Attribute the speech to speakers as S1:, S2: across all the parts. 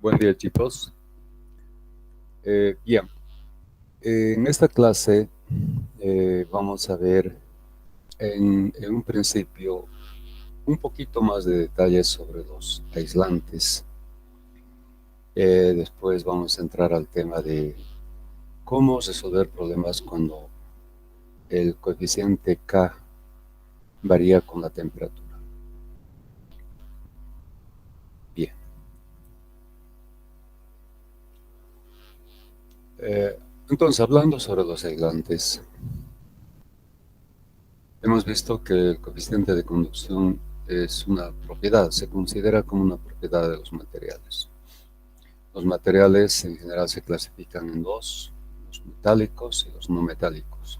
S1: Buen día, chicos. Bien, en esta clase vamos a ver en un principio un poquito más de detalles sobre los aislantes. Después vamos a entrar al tema de cómo resolver problemas cuando el coeficiente K varía con la temperatura. Bien. Entonces, hablando sobre los aislantes, hemos visto que el coeficiente de conducción es una propiedad, se considera como una propiedad de los materiales. Los materiales en general se clasifican en dos, los metálicos y los no metálicos.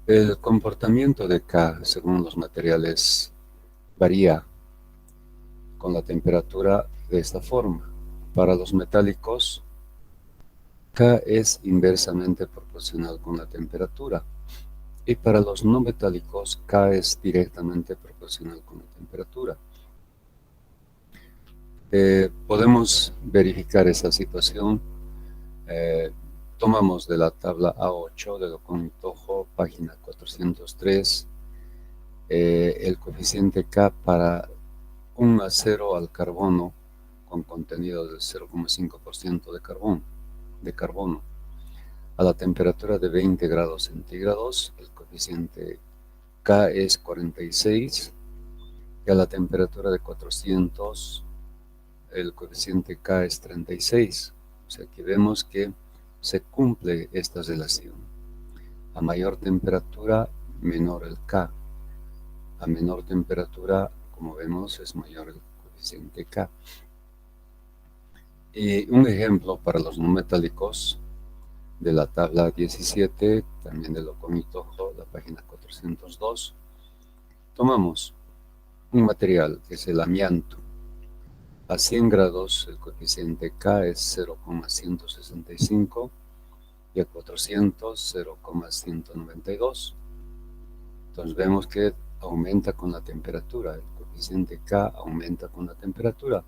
S1: El comportamiento de K según los materiales varía con la temperatura de esta forma. Para los metálicos, K es inversamente proporcional con la temperatura. Y para los no metálicos, K es directamente proporcional con la temperatura. Podemos verificar esa situación. Tomamos de la tabla A8 de Loconitojo, página 403, el coeficiente K para un acero al carbono con contenido del 0,5% de carbono. A la temperatura de 20 grados centígrados, el coeficiente K es 46, y a la temperatura de 400, el coeficiente K es 36. O sea, aquí vemos que se cumple esta relación. A mayor temperatura, menor el K. A menor temperatura, como vemos, es mayor el coeficiente K. Y un ejemplo para los no metálicos de la tabla 17, también de Loconitojo, la página 402, tomamos un material que es el amianto. A 100 grados el coeficiente K es 0,165 y a 400 0,192. Entonces vemos que aumenta con la temperatura, el coeficiente K aumenta con la temperatura,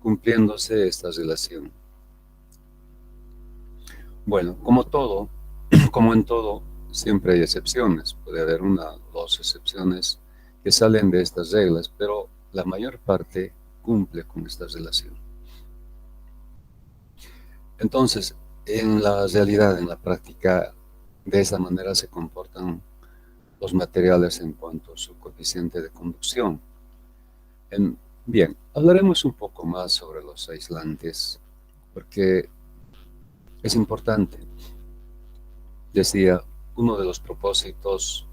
S1: cumpliéndose esta relación. Bueno, como en todo, siempre hay excepciones. Puede haber una o dos excepciones que salen de estas reglas, pero la mayor parte cumple con esta relación. Entonces, en la realidad, en la práctica, de esa manera se comportan los materiales en cuanto a su coeficiente de conducción. Bien, hablaremos un poco más sobre los aislantes, porque es importante. Decía, uno de los propósitos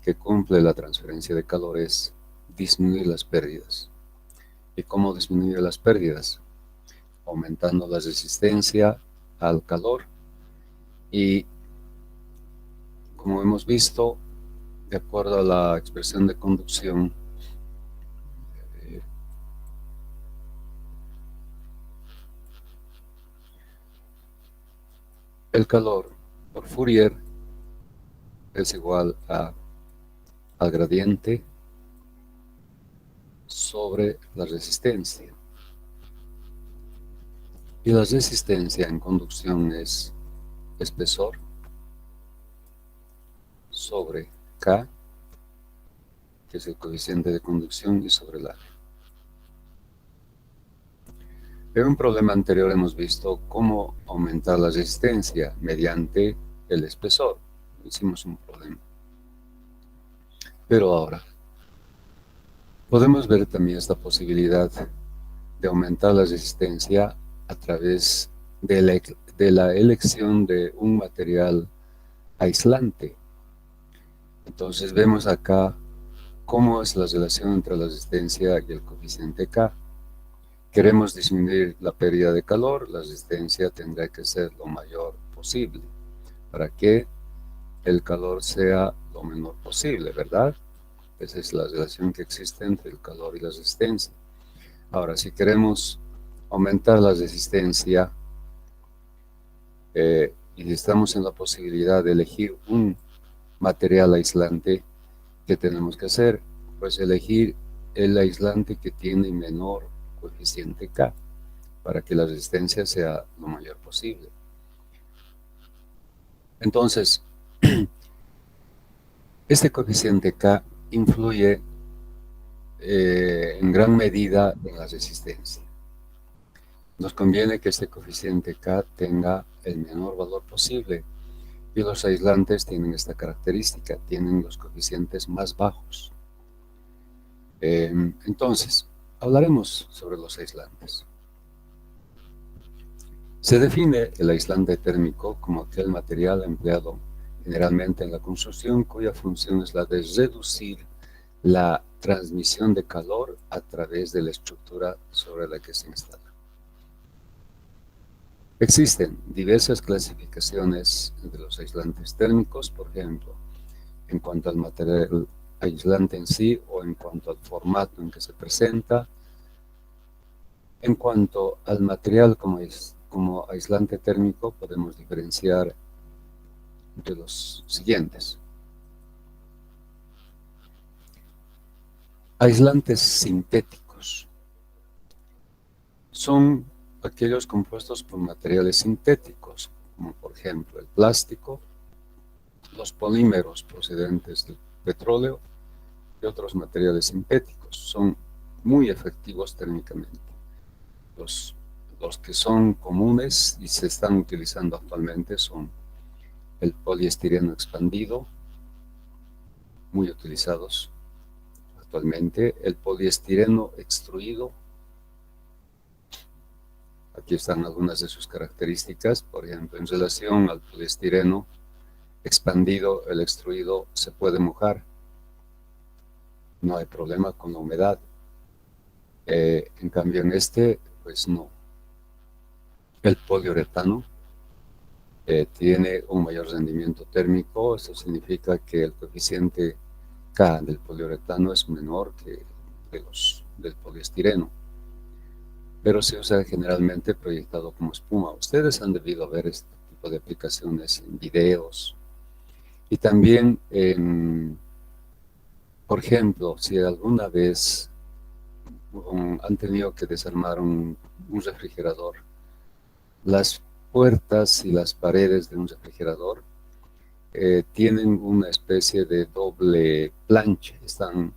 S1: que cumple la transferencia de calor es disminuir las pérdidas. ¿Y cómo disminuir las pérdidas? Aumentando la resistencia al calor y, como hemos visto, de acuerdo a la expresión de conducción, el calor por Fourier es igual al gradiente sobre la resistencia. Y la resistencia en conducción es espesor sobre K, que es el coeficiente de conducción, y sobre el área. En un problema anterior hemos visto cómo aumentar la resistencia mediante el espesor. Hicimos un problema. Pero ahora podemos ver también esta posibilidad de aumentar la resistencia a través de la elección de un material aislante. Entonces vemos acá cómo es la relación entre la resistencia y el coeficiente K. Queremos disminuir la pérdida de calor, la resistencia tendrá que ser lo mayor posible para que el calor sea lo menor posible, ¿verdad? Esa es la relación que existe entre el calor y la resistencia. Ahora, si queremos aumentar la resistencia y estamos en la posibilidad de elegir un material aislante, ¿qué tenemos que hacer? Pues elegir el aislante que tiene menor coeficiente K. para que la resistencia sea lo mayor posible. Entonces, este coeficiente K influye en gran medida en la resistencia. Nos conviene que este coeficiente K tenga el menor valor posible, y los aislantes tienen esta característica, tienen los coeficientes más bajos. Entonces, hablaremos sobre los aislantes. Se define el aislante térmico como aquel material empleado generalmente en la construcción cuya función es la de reducir la transmisión de calor a través de la estructura sobre la que se instala. Existen diversas clasificaciones de los aislantes térmicos, por ejemplo, en cuanto al material aislante en sí o en cuanto al formato en que se presenta. En cuanto al material como aislante térmico, podemos diferenciar entre los siguientes. Aislantes sintéticos son aquellos compuestos por materiales sintéticos, como por ejemplo el plástico, los polímeros procedentes del petróleo y otros materiales sintéticos. Son muy efectivos térmicamente. Los que son comunes y se están utilizando actualmente son el poliestireno expandido, muy utilizados actualmente, el poliestireno extruido. Aquí están algunas de sus características. Por ejemplo, en relación al poliestireno expandido, el extruido se puede mojar, no hay problema con la humedad. En cambio en este, pues no. El poliuretano tiene un mayor rendimiento térmico. Esto significa que el coeficiente K del poliuretano es menor que del poliestireno, pero se usa generalmente proyectado como espuma. Ustedes han debido ver este tipo de aplicaciones en videos y también por ejemplo, si alguna vez han tenido que desarmar un refrigerador, las puertas y las paredes de un refrigerador tienen una especie de doble plancha, están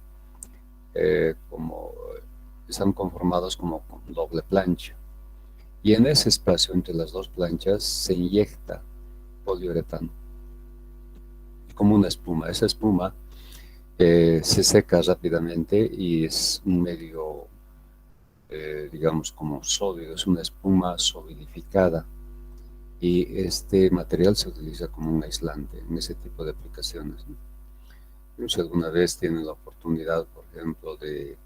S1: conformados como con doble plancha, y en ese espacio entre las dos planchas se inyecta poliuretano como una espuma. Esa espuma se seca rápidamente y es un medio, digamos, como sólido, es una espuma solidificada, y este material se utiliza como un aislante en ese tipo de aplicaciones, ¿no? Si alguna vez tienen la oportunidad, por ejemplo, de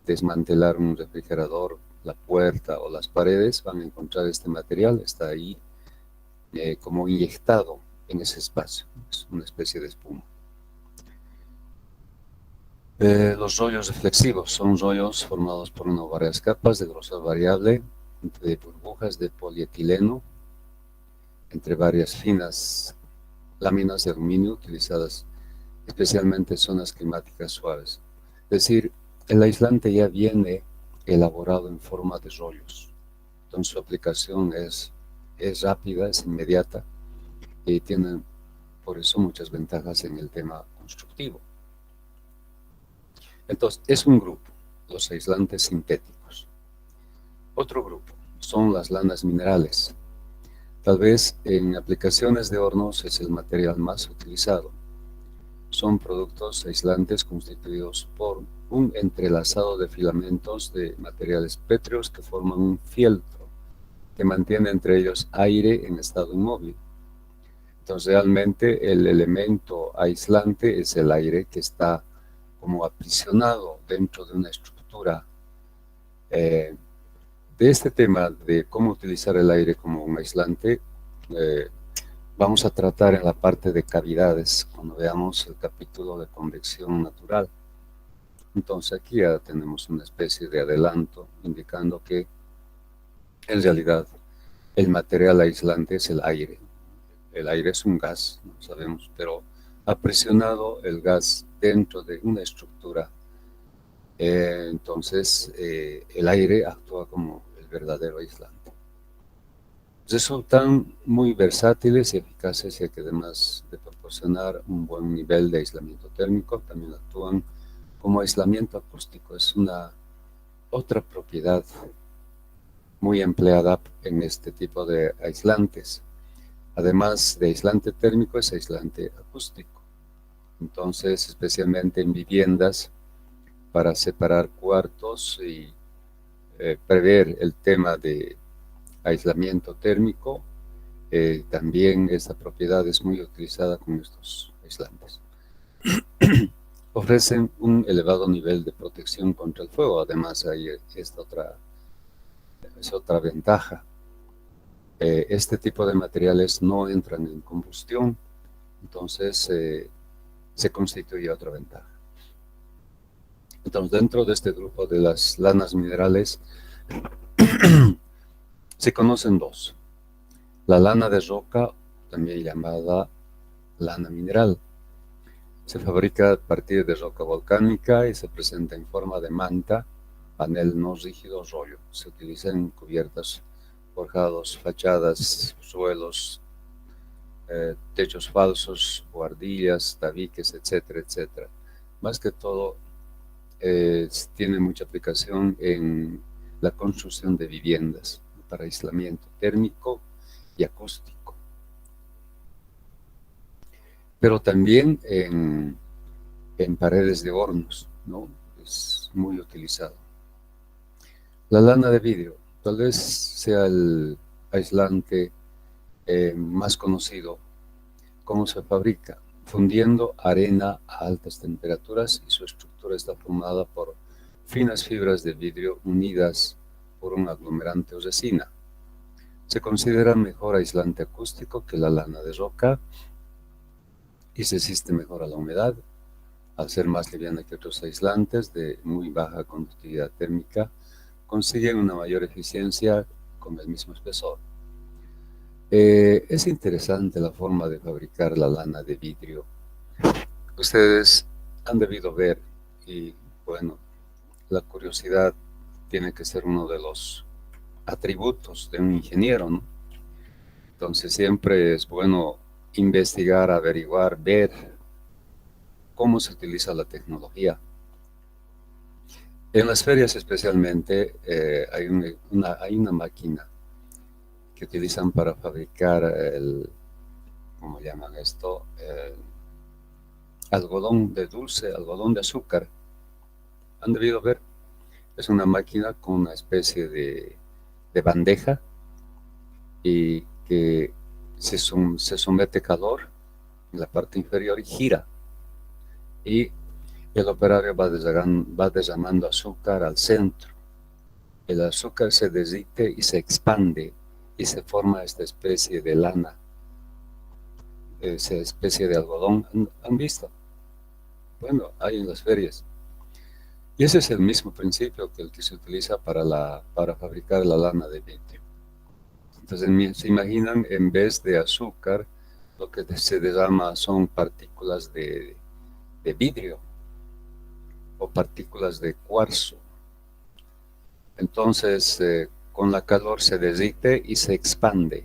S1: desmantelar un refrigerador, la puerta o las paredes, van a encontrar este material, está ahí como inyectado en ese espacio, es una especie de espuma. Los rollos reflexivos son rollos formados por una o varias capas de grosor variable de burbujas de polietileno entre varias finas láminas de aluminio utilizadas especialmente en zonas climáticas suaves. Es decir, el aislante ya viene elaborado en forma de rollos, entonces su aplicación es rápida, es inmediata, y tiene por eso muchas ventajas en el tema constructivo. Entonces, es un grupo, los aislantes sintéticos. Otro grupo son las lanas minerales. Tal vez en aplicaciones de hornos es el material más utilizado. Son productos aislantes constituidos por un entrelazado de filamentos de materiales pétreos que forman un fieltro que mantiene entre ellos aire en estado inmóvil. Entonces, realmente el elemento aislante es el aire que está como aprisionado dentro de una estructura. De este tema de cómo utilizar el aire como un aislante, vamos a tratar en la parte de cavidades, cuando veamos el capítulo de convección natural. Entonces aquí ya tenemos una especie de adelanto indicando que en realidad el material aislante es el aire. El aire es un gas, no sabemos, pero aprisionado el gas dentro de una estructura, entonces el aire actúa como el el verdadero aislante. Resultan muy versátiles y eficaces, ya que además de proporcionar un buen nivel de aislamiento térmico, también actúan como aislamiento acústico. Es una otra propiedad muy empleada en este tipo de aislantes. Además de aislante térmico, es aislante acústico. Entonces, especialmente en viviendas, para separar cuartos y prever el tema de aislamiento térmico, también esta propiedad es muy utilizada con estos aislantes. Ofrecen un elevado nivel de protección contra el fuego. Además, hay esta es otra ventaja. Este tipo de materiales no entran en combustión, entonces se constituye otra ventaja. Entonces, dentro de este grupo de las lanas minerales, se conocen dos. La lana de roca, también llamada lana mineral, se fabrica a partir de roca volcánica y se presenta en forma de manta, panel no rígido, rollo. Se utiliza en cubiertas, forjados, fachadas, suelos, techos falsos, buhardillas, tabiques, etcétera, etcétera. Más que todo, tiene mucha aplicación en la construcción de viviendas para aislamiento térmico y acústico, pero también en paredes de hornos, ¿no? Es muy utilizado. La lana de vidrio, tal vez sea el aislante más conocido. ¿Cómo se fabrica? Fundiendo arena a altas temperaturas, y su estructura está formada por finas fibras de vidrio unidas por un aglomerante o resina. Se considera mejor aislante acústico que la lana de roca y se resiste mejor a la humedad, al ser más liviana que otros aislantes de muy baja conductividad térmica. Consiguen una mayor eficiencia con el mismo espesor. Es interesante la forma de fabricar la lana de vidrio. Ustedes han debido ver, y bueno, la curiosidad tiene que ser uno de los atributos de un ingeniero, ¿no? Entonces siempre es bueno investigar, averiguar, ver cómo se utiliza la tecnología. En las ferias especialmente hay una máquina que utilizan para fabricar ¿cómo llaman esto? Algodón de dulce, algodón de azúcar. ¿Han debido ver? Es una máquina con una especie de bandeja y que se somete calor en la parte inferior y gira. Y el operario va derramando azúcar al centro. El azúcar se derrite y se expande y se forma esta especie de lana, esa especie de algodón. ¿Han visto? Bueno, hay en las ferias. Y ese es el mismo principio que el que se utiliza para fabricar la lana de vidrio. Entonces, se imaginan, en vez de azúcar, lo que se derrama son partículas de vidrio o partículas de cuarzo. Entonces, con la calor se derrite y se expande.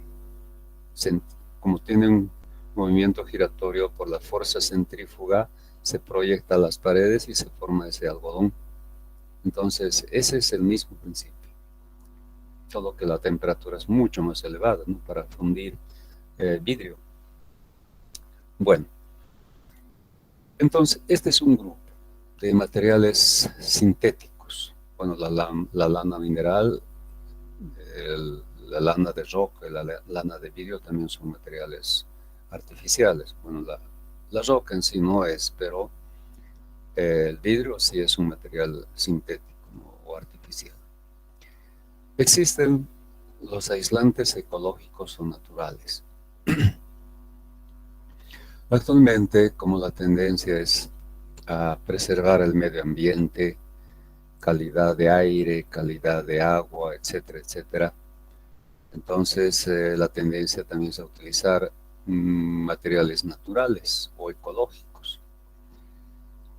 S1: Como tiene un movimiento giratorio por la fuerza centrífuga, se proyecta a las paredes y se forma ese algodón. Entonces, ese es el mismo principio, solo que la temperatura es mucho más elevada, ¿no?, para fundir vidrio. Bueno, entonces, este es un grupo de materiales sintéticos. Bueno, la lana mineral, la lana de roca y la lana de vidrio también son materiales artificiales. Bueno, la roca en sí no es, pero el vidrio sí es un material sintético, ¿no?, o artificial. Existen los aislantes ecológicos o naturales. Actualmente, como la tendencia es a preservar el medio ambiente, calidad de aire, calidad de agua, etcétera, etcétera, entonces la tendencia también es a utilizar materiales naturales o ecológicos.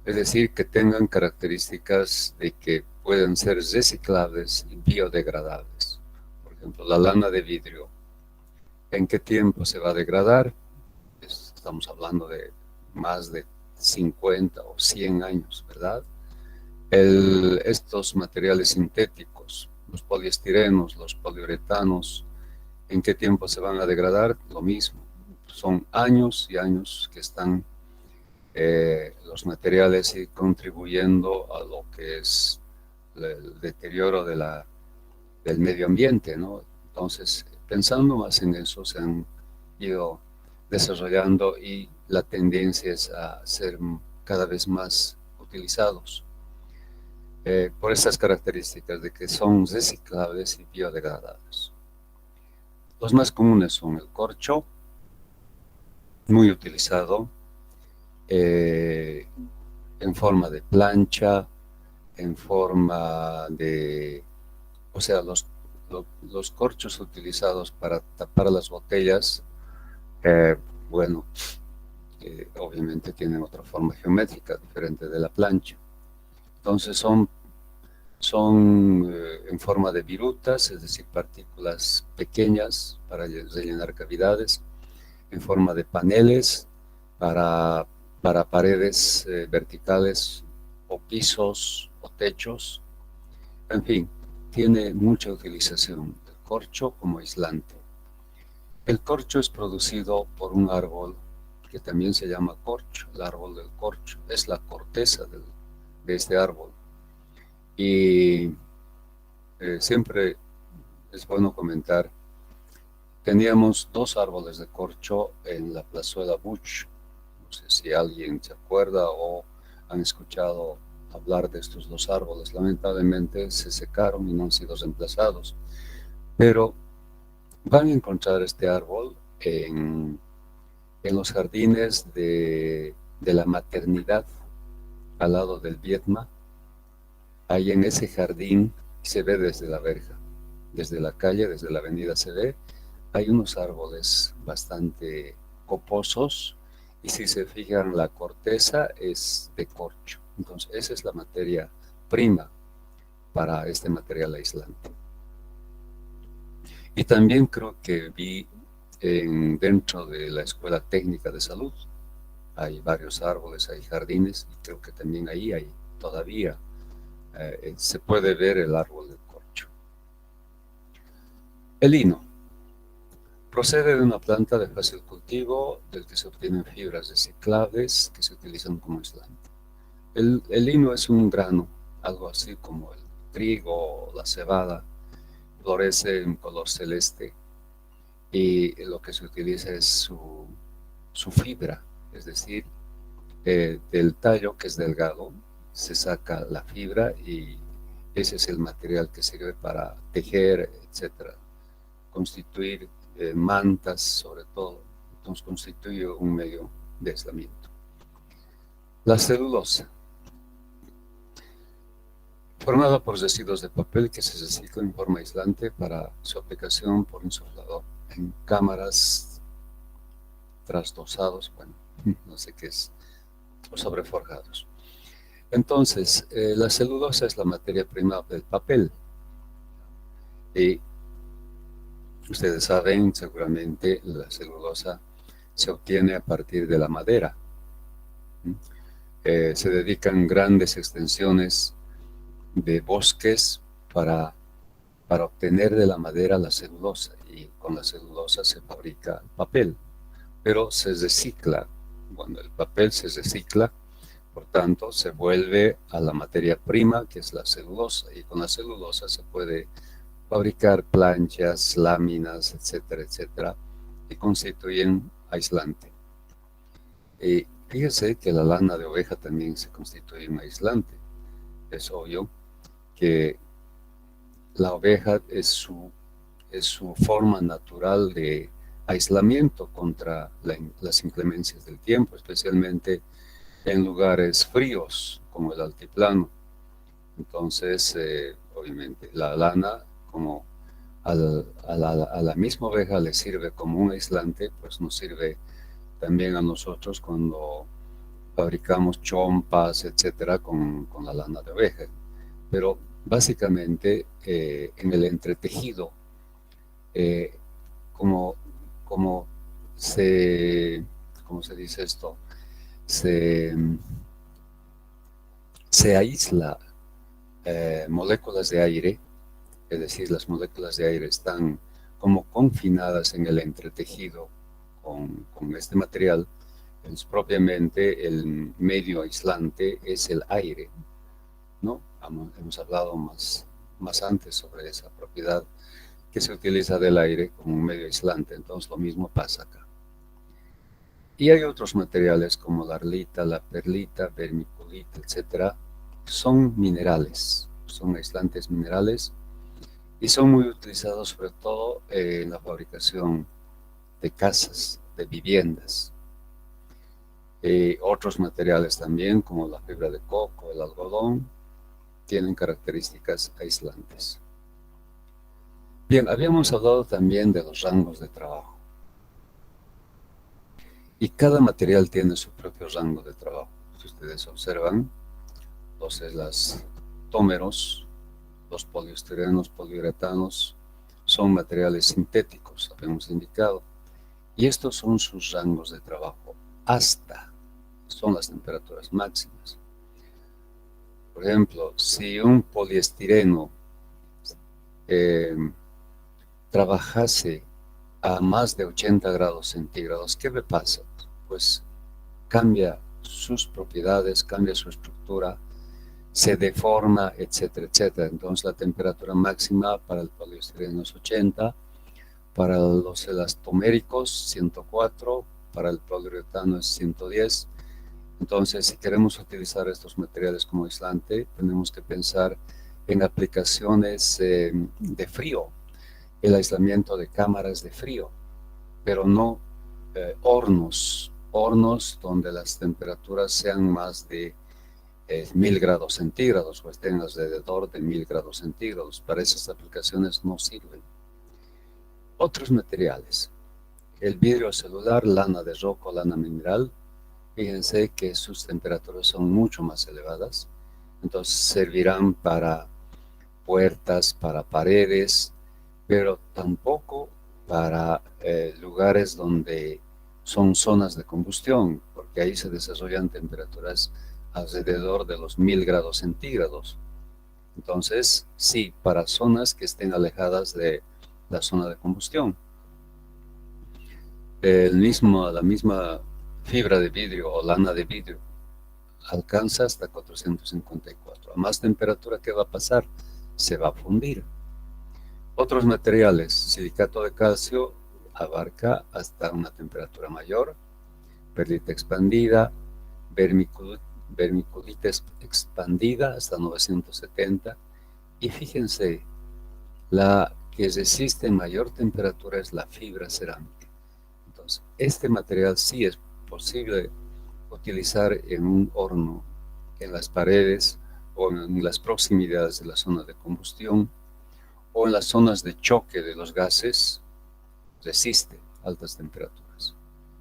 S1: Es decir, que tengan características de que pueden ser reciclables y biodegradables. ejemplo, la lana de vidrio, ¿en qué tiempo se va a degradar? Estamos hablando de más de 50 o 100 años, ¿verdad? Estos materiales sintéticos, los poliestirenos, los poliuretanos, ¿en qué tiempo se van a degradar? Lo mismo, son años y años que están los materiales contribuyendo a lo que es el deterioro del medio ambiente, ¿no? Entonces, pensando más en eso, se han ido desarrollando y la tendencia es a ser cada vez más utilizados por estas características de que son reciclables y biodegradables. Los más comunes son el corcho, muy utilizado, en forma de plancha, en forma de, o sea, los corchos utilizados para tapar las botellas, eh, bueno, obviamente tienen otra forma geométrica diferente de la plancha. Entonces son en forma de virutas, es decir, partículas pequeñas para rellenar cavidades, en forma de paneles para, para paredes verticales o pisos o techos. En fin, tiene mucha utilización el corcho como aislante. El corcho es producido por un árbol que también se llama corcho, el árbol del corcho, es la corteza de este árbol. Y siempre es bueno comentar, teníamos 2 árboles de corcho en la plazuela Buch. No sé si alguien se acuerda o han escuchado hablar de estos 2 árboles. Lamentablemente se secaron y no han sido reemplazados. Pero van a encontrar este árbol en los jardines de la maternidad al lado del Vietma. Ahí en ese jardín se ve desde la verja, desde la calle, desde la avenida se ve. Hay unos árboles bastante coposos y si se fijan la corteza es de corcho. Entonces esa es la materia prima para este material aislante. Y también creo que vi dentro de la Escuela Técnica de Salud, hay varios árboles, hay jardines, y creo que también ahí hay todavía, se puede ver el árbol del corcho. El lino procede de una planta de fácil cultivo, del que se obtienen fibras reciclables que se utilizan como aislante. El lino es un grano, algo así como el trigo o la cebada, florece en color celeste y lo que se utiliza es su fibra, es decir, del tallo que es delgado se saca la fibra y ese es el material que sirve para tejer, etcétera, constituir mantas sobre todo, entonces constituye un medio de aislamiento. La celulosa, formada por residuos de papel que se reciclan en forma aislante para su aplicación por insuflador en cámaras trasdosados, bueno, no sé qué es, o sobreforjados. Entonces, la celulosa es la materia prima del papel. Y ustedes saben, seguramente, la celulosa se obtiene a partir de la madera. Se dedican grandes extensiones de bosques para obtener de la madera la celulosa. Y con la celulosa se fabrica papel. Pero se recicla. Cuando el papel se recicla, por tanto, se vuelve a la materia prima, que es la celulosa, y con la celulosa se puede fabricar planchas, láminas, etcétera, etcétera, que constituyen aislante. Y fíjese que la lana de oveja también se constituye un aislante. Es obvio que la oveja es su forma natural de aislamiento contra las inclemencias del tiempo, especialmente en lugares fríos como el altiplano. Entonces, obviamente, la lana, como a la misma oveja le sirve como un aislante, pues nos sirve también a nosotros cuando fabricamos chompas, etcétera, con la lana de oveja. Pero básicamente en el entretejido eh, como, como se, ¿cómo se dice esto? Se, se aísla moléculas de aire, es decir, las moléculas de aire están como confinadas en el entretejido con este material, pues propiamente el medio aislante es el aire, ¿no? Hemos hablado más antes sobre esa propiedad que se utiliza del aire como un medio aislante, entonces lo mismo pasa acá. Y hay otros materiales como la arlita, la perlita, vermiculita, etcétera, son minerales, son aislantes minerales y son muy utilizados sobre todo en la fabricación de casas, de viviendas. Otros materiales también, como la fibra de coco, el algodón, tienen características aislantes. Bien, habíamos hablado también de los rangos de trabajo. Y cada material tiene su propio rango de trabajo. Si ustedes observan, los elastómeros, los poliestirenos, poliuretanos, son materiales sintéticos, habíamos indicado. Y estos son sus rangos de trabajo. Son las temperaturas máximas. Por ejemplo, si un poliestireno eh, trabajase a más de 80 grados centígrados, ¿qué le pasa? Pues cambia sus propiedades, cambia su estructura, se deforma, etcétera, etcétera. Entonces la temperatura máxima para el poliestireno es 80, para los elastoméricos 104, para el poliuretano es 110. Entonces, si queremos utilizar estos materiales como aislante, tenemos que pensar en aplicaciones de frío, el aislamiento de cámaras de frío, pero no hornos donde las temperaturas sean más de 1000 grados centígrados o estén alrededor de 1000 grados centígrados. Para esas aplicaciones no sirven. Otros materiales, el vidrio celular, lana de roco, lana mineral, fíjense que sus temperaturas son mucho más elevadas, entonces servirán para puertas, para paredes, pero tampoco para lugares donde son zonas de combustión, porque ahí se desarrollan temperaturas alrededor de los 1000 grados centígrados. Entonces, sí, para zonas que estén alejadas de la zona de combustión. La misma fibra de vidrio o lana de vidrio alcanza hasta 454. A más temperatura, ¿qué va a pasar? Se va a fundir. Otros materiales, silicato de calcio, abarca hasta una temperatura mayor, perlita expandida, vermiculita expandida hasta 970. Y fíjense, la que resiste mayor temperatura es la fibra cerámica. Entonces, este material sí es posible utilizar en un horno, en las paredes o en las proximidades de la zona de combustión o en las zonas de choque de los gases, resiste altas temperaturas.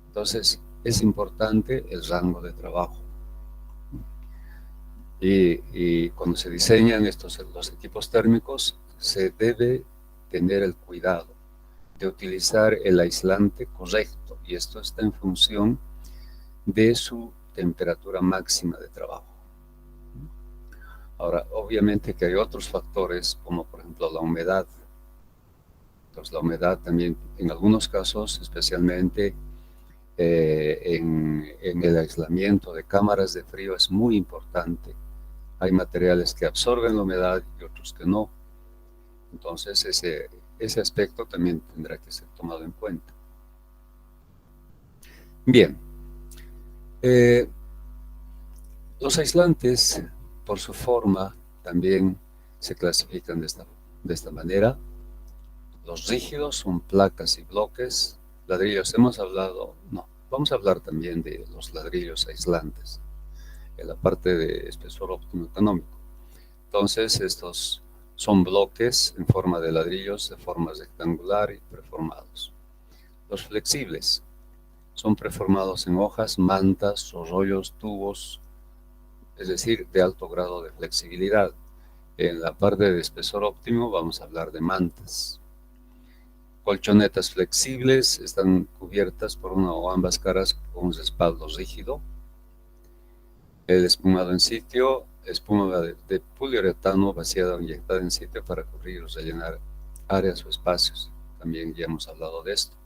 S1: Entonces, es importante el rango de trabajo. Y cuando se diseñan los equipos térmicos, se debe tener el cuidado de utilizar el aislante correcto, y esto está en función de su temperatura máxima de trabajo. Ahora, obviamente que hay otros factores, como por ejemplo la humedad. Entonces, la humedad también, en algunos casos, especialmente en el aislamiento de cámaras de frío, es muy importante. Hay materiales que absorben la humedad y otros que no. Entonces, ese aspecto también tendrá que ser tomado en cuenta. Bien, los aislantes, por su forma, también se clasifican de esta manera. Los rígidos son placas y bloques. Ladrillos, hemos hablado, no, vamos a hablar también de los ladrillos aislantes, en la parte de espesor óptimo económico. Entonces, estos son bloques en forma de ladrillos de forma rectangular y preformados. Los flexibles son preformados en hojas, mantas o rollos, tubos, es decir, de alto grado de flexibilidad. En la parte de espesor óptimo vamos a hablar de mantas. colchonetas flexibles, están cubiertas por una o ambas caras con un respaldo rígido. El espumado en sitio, espuma de poliuretano vaciada o inyectada en sitio para cubrir o rellenar áreas o espacios. También ya hemos hablado de esto.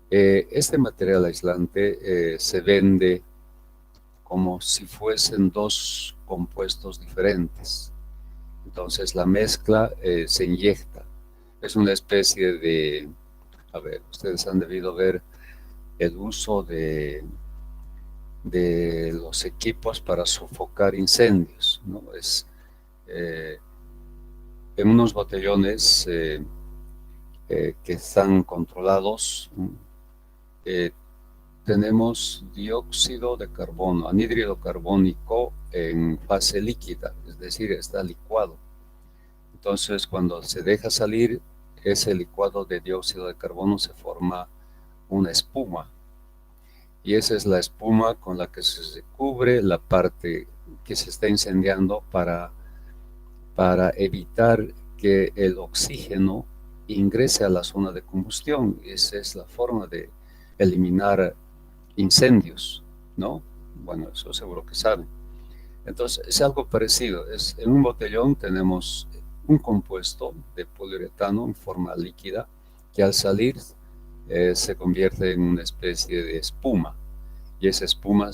S1: Este material aislante se vende como si fuesen dos compuestos diferentes. Entonces la mezcla se inyecta. Es una especie de, a ver, ustedes han debido ver el uso de los equipos para sofocar incendios, ¿no? En unos botellones que están controlados, eh, tenemos dióxido de carbono, anhídrido carbónico en fase líquida, es decir, está licuado. Entonces, cuando se deja salir ese licuado de dióxido de carbono, se forma una espuma. Y esa es la espuma con la que se cubre la parte que se está incendiando para evitar que el oxígeno ingrese a la zona de combustión. Esa es la forma de eliminar incendios, ¿no? Bueno, eso seguro que saben. Entonces, es algo parecido. En un botellón tenemos un compuesto de poliuretano en forma líquida que al salir se convierte en una especie de espuma. Y esa espuma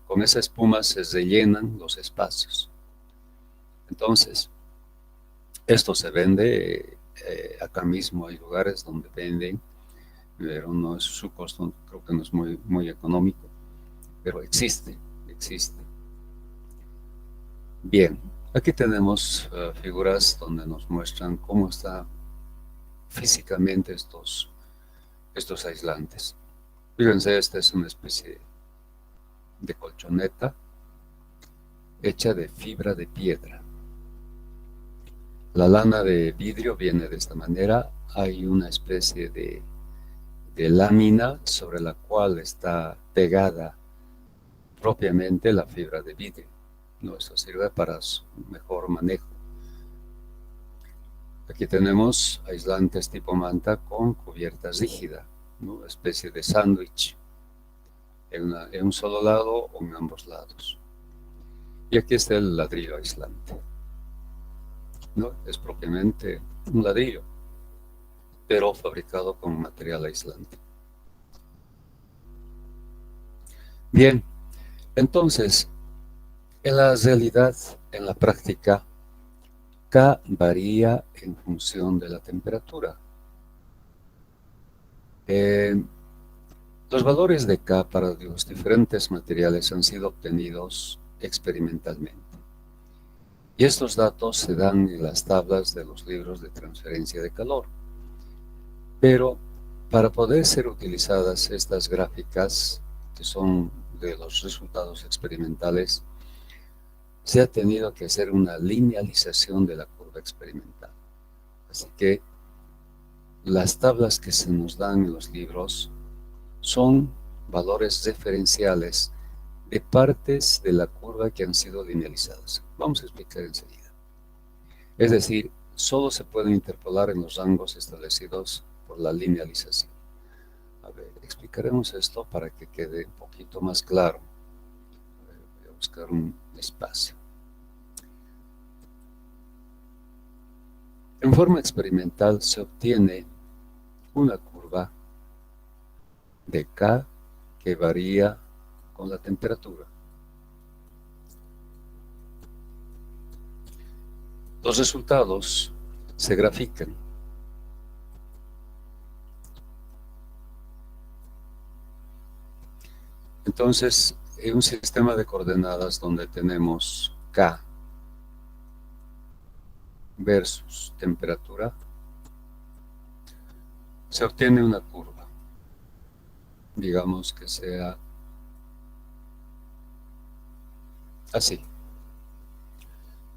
S1: con esa espuma se rellenan los espacios. Entonces, esto se vende acá mismo. Hay lugares donde venden, pero no es su costo, creo que no es muy económico, pero existe. Bien, aquí tenemos figuras donde nos muestran cómo están físicamente estos aislantes. Fíjense, esta es una especie de colchoneta hecha de fibra de piedra. La lana de vidrio viene de esta manera. Hay una especie de lámina sobre la cual está pegada propiamente la fibra de vidrio. ¿No? Esto sirve para su mejor manejo. Aquí tenemos aislantes tipo manta con cubierta rígida, ¿no? Una especie de sándwich en un solo lado o en ambos lados. Y aquí está el ladrillo aislante, ¿no? Es propiamente un ladrillo, pero fabricado con material aislante. Bien, entonces, en la realidad, en la práctica, K varía en función de la temperatura. Los valores de K para los diferentes materiales han sido obtenidos experimentalmente. Y estos datos se dan en las tablas de los libros de transferencia de calor. Pero para poder ser utilizadas estas gráficas, que son de los resultados experimentales, se ha tenido que hacer una linealización de la curva experimental. Así que las tablas que se nos dan en los libros son valores referenciales de partes de la curva que han sido linealizadas. Vamos a explicar enseguida. Es decir, solo se pueden interpolar en los rangos establecidos por la linealización. A ver, explicaremos esto para que quede un poquito más claro. A ver, voy a buscar un espacio. En forma experimental se obtiene una curva de K que varía con la temperatura. Los resultados se grafican. Entonces, en un sistema de coordenadas donde tenemos K versus temperatura, se obtiene una curva. Digamos que sea así.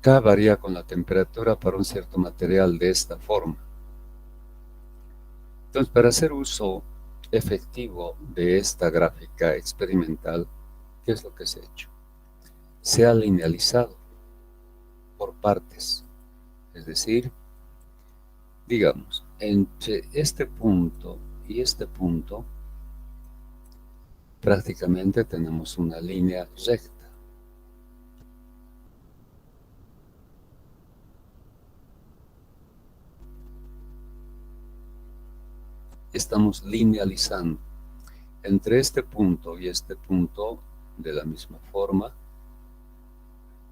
S1: K varía con la temperatura para un cierto material de esta forma. Entonces, para hacer uso efectivo de esta gráfica experimental, ¿qué es lo que se ha hecho? Se ha linealizado por partes. Es decir, digamos, entre este punto y este punto prácticamente tenemos una línea recta. Estamos linealizando entre este punto y este punto de la misma forma,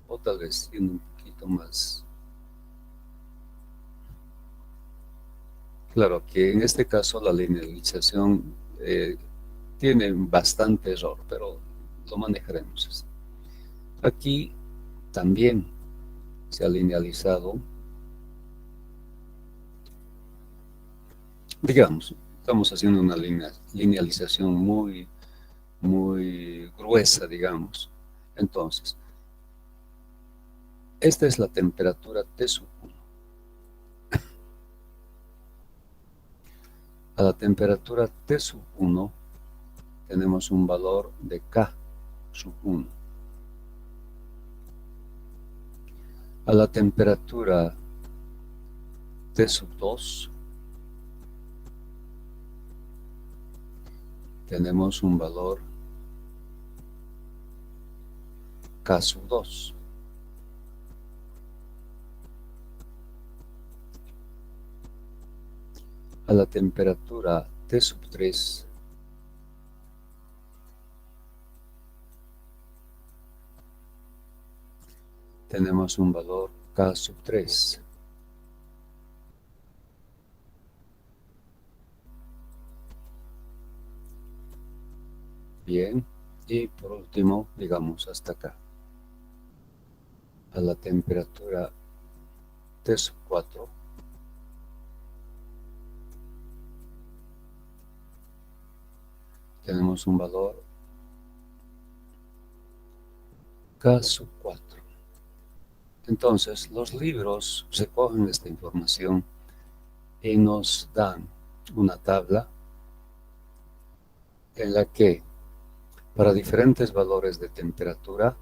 S1: o tal vez siendo un poquito más. Claro que en este caso la linealización tiene bastante error, pero lo manejaremos así. Aquí también se ha linealizado, digamos, estamos haciendo una linealización muy gruesa, digamos. Entonces, esta es la temperatura T sub 1. A la temperatura T sub 1 tenemos un valor de K sub 1. A la temperatura T sub 2 tenemos un valor K sub 2. A la temperatura T sub 3 tenemos un valor K sub 3. Bien, y por último, digamos hasta acá. A la temperatura T sub 4 tenemos un valor K sub 4. Entonces, los libros recogen esta información y nos dan una tabla en la que para diferentes valores de temperatura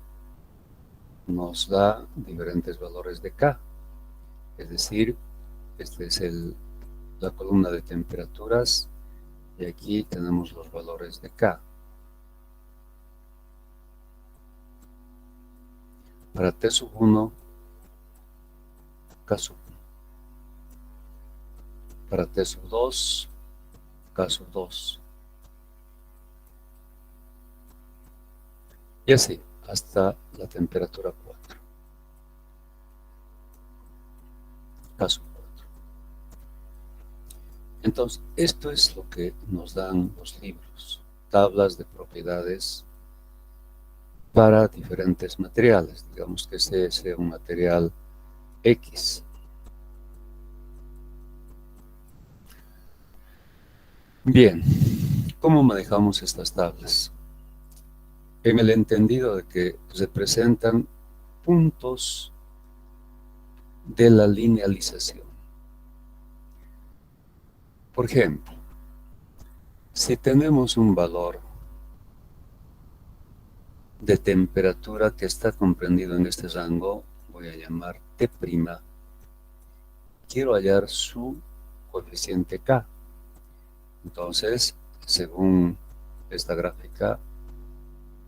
S1: nos da diferentes valores de K. Es decir, esta es la columna de temperaturas y aquí tenemos los valores de K. Para T sub 1, K sub 1. Para T sub 2, K sub 2. Y así, hasta la temperatura 4. K sub 4. Entonces, esto es lo que nos dan los libros. Tablas de propiedades para diferentes materiales. Digamos que este sea un material X. Bien, ¿cómo manejamos estas tablas? En el entendido de que representan puntos de la linealización. Por ejemplo, si tenemos un valor de temperatura que está comprendido en este rango, voy a llamar T', quiero hallar su coeficiente K. Entonces, según esta gráfica,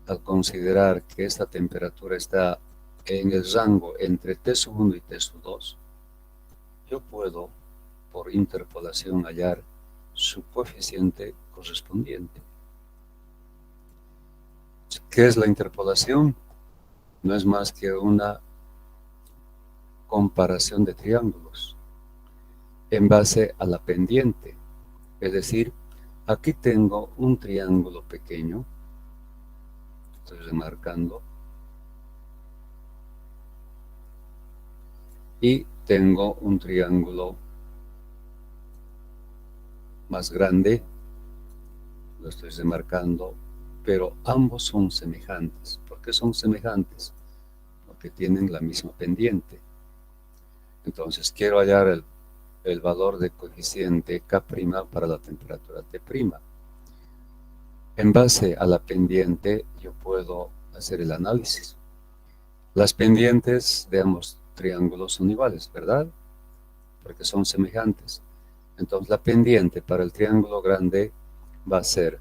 S1: al considerar que esta temperatura está en el rango entre T sub 1 y T sub 2, yo puedo, por interpolación, hallar su coeficiente correspondiente. ¿Qué es la interpolación? No es más que una comparación de triángulos en base a la pendiente. Es decir, aquí tengo un triángulo pequeño, estoy remarcando, y tengo un triángulo más grande, lo estoy remarcando, pero ambos son semejantes. ¿Por qué son semejantes? Porque tienen la misma pendiente. Entonces quiero hallar el valor de coeficiente K' para la temperatura T'. En base a la pendiente yo puedo hacer el análisis. Las pendientes de ambos triángulos son iguales, ¿verdad? Porque son semejantes. Entonces la pendiente para el triángulo grande va a ser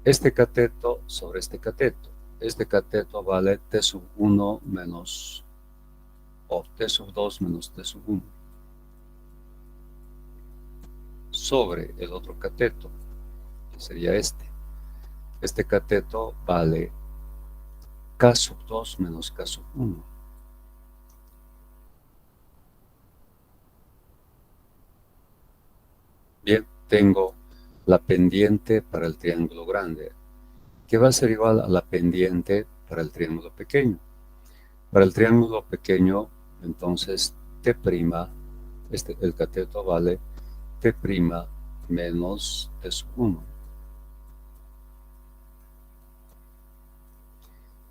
S1: este cateto sobre este cateto. Este cateto vale T sub 1 menos, o T sub 2 menos T sub 1, sobre el otro cateto, que sería este. Este cateto vale K sub 2 menos K sub 1. Bien, tengo la pendiente para el triángulo grande, que va a ser igual a la pendiente para el triángulo pequeño. Para el triángulo pequeño, entonces T', el cateto vale T' menos T sub 1.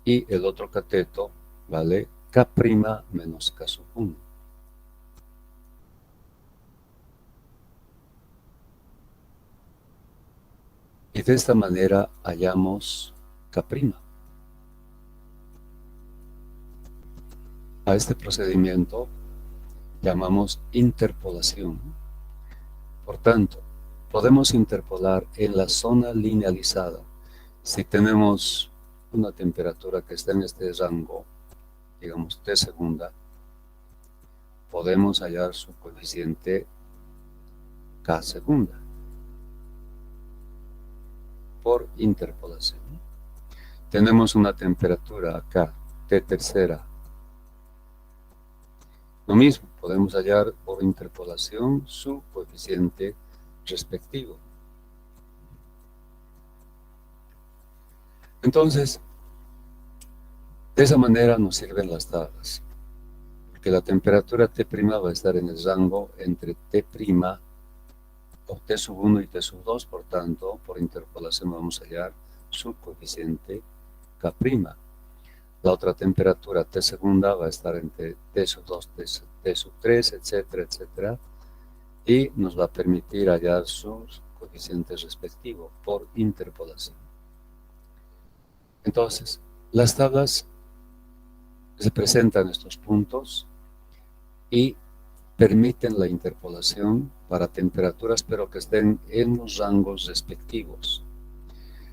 S1: Y el otro cateto vale K' menos K sub 1. Y de esta manera hallamos K'. A este procedimiento llamamos interpolación. Por tanto, podemos interpolar en la zona linealizada. Si tenemos una temperatura que está en este rango, digamos T segunda, podemos hallar su coeficiente K segunda por interpolación. Tenemos una temperatura acá, T tercera. Lo mismo, podemos hallar por interpolación su coeficiente respectivo. Entonces, de esa manera nos sirven las tablas, porque la temperatura T' va a estar en el rango entre T' o T sub 1 y T sub 2, por tanto, por interpolación vamos a hallar su coeficiente K'. La otra temperatura T segunda va a estar entre T sub 2, T sub 3, etcétera, etcétera, y nos va a permitir hallar sus coeficientes respectivos por interpolación. Entonces, las tablas representan estos puntos y permiten la interpolación para temperaturas, pero que estén en los rangos respectivos.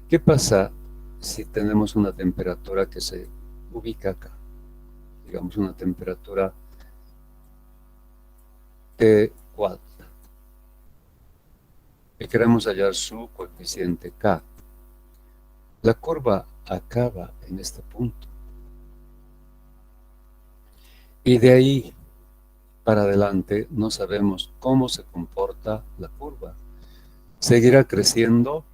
S1: ¿Qué pasa si tenemos una temperatura que se ubica acá? Digamos una temperatura T4 y queremos hallar su coeficiente K. La curva acaba en este punto y de ahí para adelante no sabemos cómo se comporta la curva. Seguirá creciendo,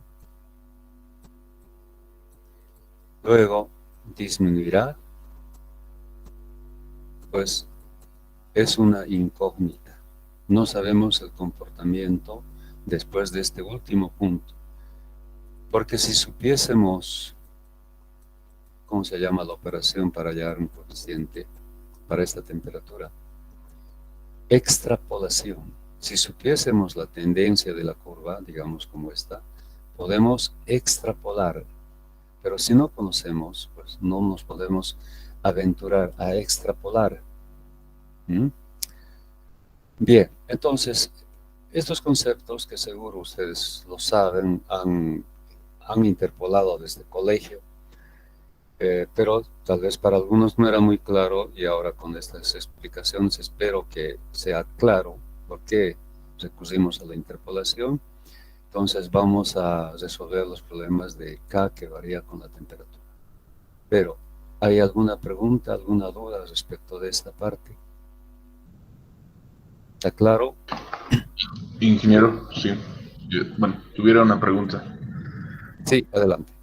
S1: luego disminuirá, pues es una incógnita. No sabemos el comportamiento después de este último punto, porque si supiésemos cómo se llama la operación para hallar un coeficiente para esta temperatura, extrapolación. Si supiésemos la tendencia de la curva, digamos como esta, podemos extrapolar, pero si no conocemos, pues no nos podemos aventurar a extrapolar. Bien, entonces, estos conceptos que seguro ustedes lo saben, han interpolado desde el colegio, pero tal vez para algunos no era muy claro y ahora con estas explicaciones espero que sea claro por qué recurrimos a la interpolación. Entonces vamos a resolver los problemas de K que varía con la temperatura. Pero, ¿hay alguna pregunta, alguna duda respecto de esta parte? ¿Está claro?
S2: Ingeniero, sí. Bueno, tuviera una pregunta.
S1: Sí, adelante.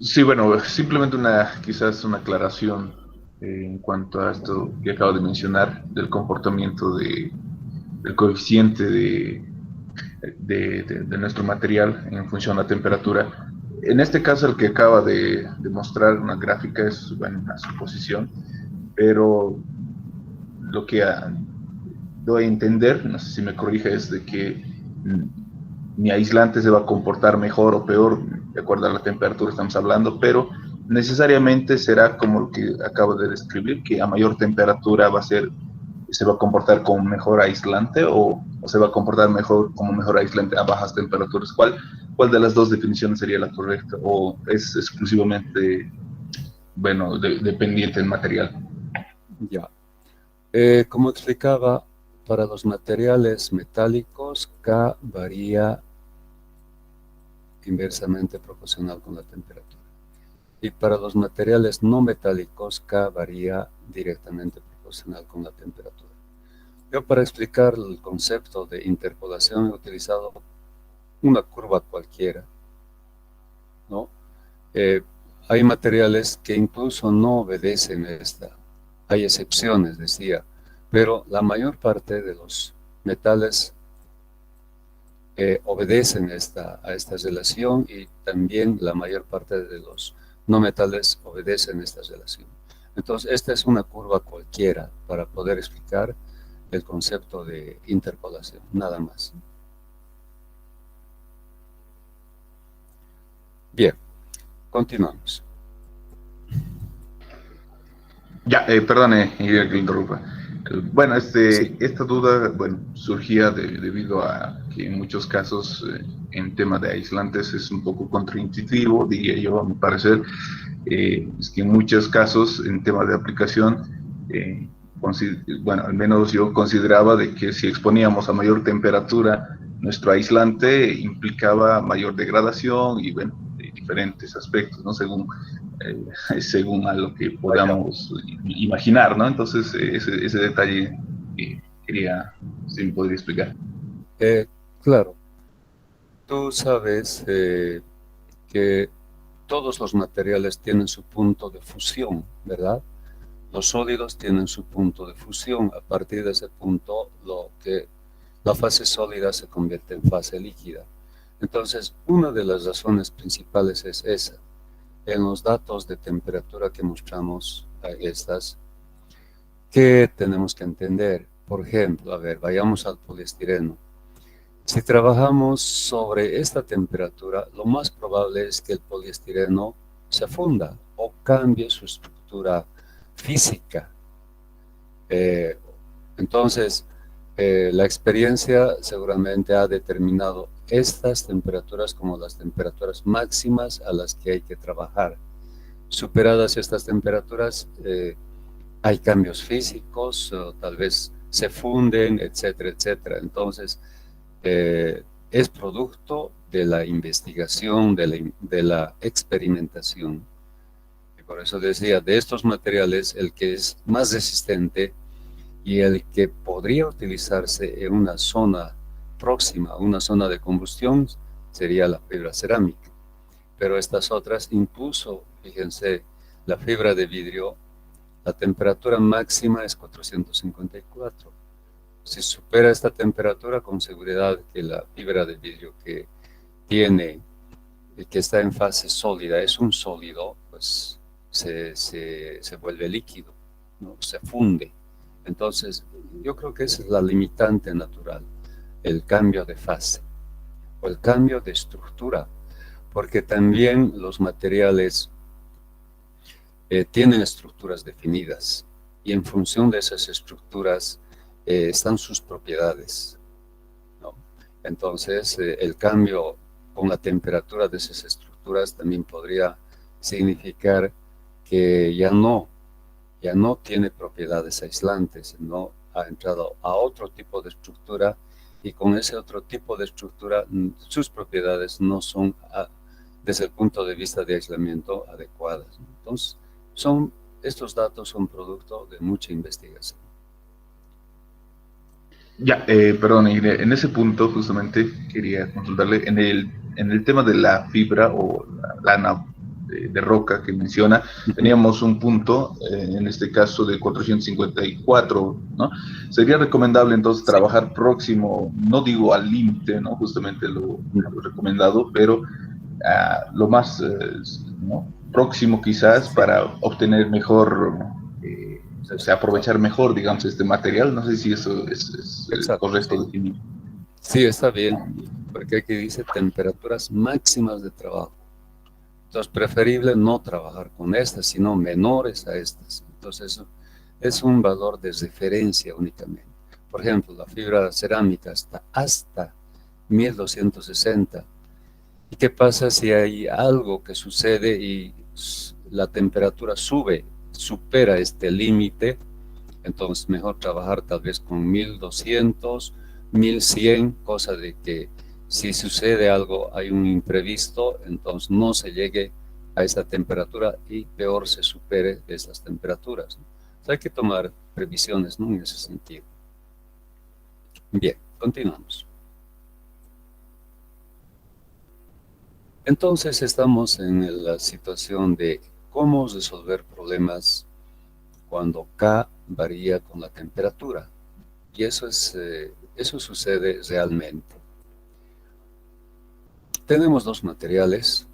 S2: Sí, bueno, simplemente quizás una aclaración en cuanto a esto que acabo de mencionar del comportamiento del coeficiente de nuestro material en función a la temperatura. En este caso, el que acaba de mostrar una gráfica es, bueno, una suposición, pero lo que doy a entender, no sé si me corrige, es de que mi aislante se va a comportar mejor o peor, de acuerdo a la temperatura estamos hablando, pero necesariamente será como lo que acabo de describir, que a mayor temperatura se va a comportar como mejor aislante, o o se va a comportar mejor como mejor aislante a bajas temperaturas. ¿Cuál de las dos definiciones sería la correcta? ¿O es exclusivamente, bueno, dependiente del material?
S1: Ya. Como explicaba, para los materiales metálicos, K varía inversamente proporcional con la temperatura. Y para los materiales no metálicos, K varía directamente proporcional con la temperatura. Yo, para explicar el concepto de interpolación, he utilizado una curva cualquiera, ¿no? Hay materiales que incluso no obedecen esta. Hay excepciones, decía, pero la mayor parte de los metales obedecen a esta relación, y también la mayor parte de los no metales obedecen esta relación. Entonces, esta es una curva cualquiera para poder explicar el concepto de interpolación, nada más. Bien, continuamos.
S2: Ya, perdone, que le interrumpa. Bueno,
S1: Sí,
S2: esta duda, bueno, surgía debido a que en muchos casos en tema de aislantes es un poco contraintuitivo, diría yo, a mi parecer. Es que en muchos casos en tema de aplicación, bueno, al menos yo consideraba de que si exponíamos a mayor temperatura, nuestro aislante implicaba mayor degradación y, bueno, diferentes aspectos, ¿no? Según a lo que
S1: vaya.
S2: podamos imaginar, ¿no? Entonces, ese detalle quería, si me podría explicar.
S1: Claro, tú sabes que todos los materiales tienen su punto de fusión, ¿verdad? Los sólidos tienen su punto de fusión. A partir de ese punto, la fase sólida se convierte en fase líquida. Entonces, una de las razones principales es esa. En los datos de temperatura que mostramos a estas, ¿qué tenemos que entender? Por ejemplo, a ver, vayamos al poliestireno. Si trabajamos sobre esta temperatura, lo más probable es que el poliestireno se funda o cambie su estructura física. Eh, entonces, la experiencia seguramente ha determinado estas temperaturas como las temperaturas máximas a las que hay que trabajar. Superadas estas temperaturas, hay cambios físicos, o tal vez se funden, etcétera, etcétera. Entonces, es producto de la investigación, de la experimentación. Y por eso decía, de estos materiales, el que es más resistente y el que podría utilizarse en una zona próxima, una zona de combustión, sería la fibra cerámica. Pero estas otras, incluso, fíjense, la fibra de vidrio, la temperatura máxima es 454. Si supera esta temperatura, con seguridad que la fibra de vidrio que tiene, que está en fase sólida, es un sólido, pues se vuelve líquido, ¿no? Se funde. Entonces, yo creo que esa es la limitante natural, el cambio de fase o el cambio de estructura, porque también los materiales tienen estructuras definidas, y en función de esas estructuras están sus propiedades, ¿no? Entonces, el cambio con la temperatura de esas estructuras también podría significar que ya no tiene propiedades aislantes, no ha entrado a otro tipo de estructura, y con ese otro tipo de estructura sus propiedades no son, desde el punto de vista de aislamiento, adecuadas. Entonces, estos datos son producto de mucha investigación.
S2: Ya, perdón, y en ese punto justamente quería consultarle en el tema de la fibra o la lana de roca que menciona, teníamos un punto, en este caso de 454, ¿no? Sería recomendable entonces
S1: Sí.
S2: trabajar próximo, no digo al límite, ¿no? Justamente lo recomendado, pero lo más, ¿no? Próximo quizás para obtener mejor, o sea,
S1: Resultado.
S2: aprovechar mejor, digamos, este material. No sé si eso es
S1: Exacto,
S2: correcto
S1: sí.
S2: definir.
S1: Sí, está bien, porque aquí dice temperaturas máximas de trabajo. Entonces, preferible no trabajar con estas, sino menores a estas. Entonces, eso es un valor de referencia únicamente. Por ejemplo, la fibra cerámica está hasta 1260. ¿Y qué pasa si hay algo que sucede y la temperatura supera este límite? Entonces, mejor trabajar tal vez con 1200, 1100, cosa de que si sucede algo, hay un imprevisto, entonces no se llegue a esa temperatura y peor se supere esas temperaturas, ¿no? Entonces, hay que tomar previsiones, ¿no?, en ese sentido. Bien, continuamos. Entonces, estamos en la situación de cómo resolver problemas cuando K varía con la temperatura. Y eso sucede realmente. Tenemos dos materiales,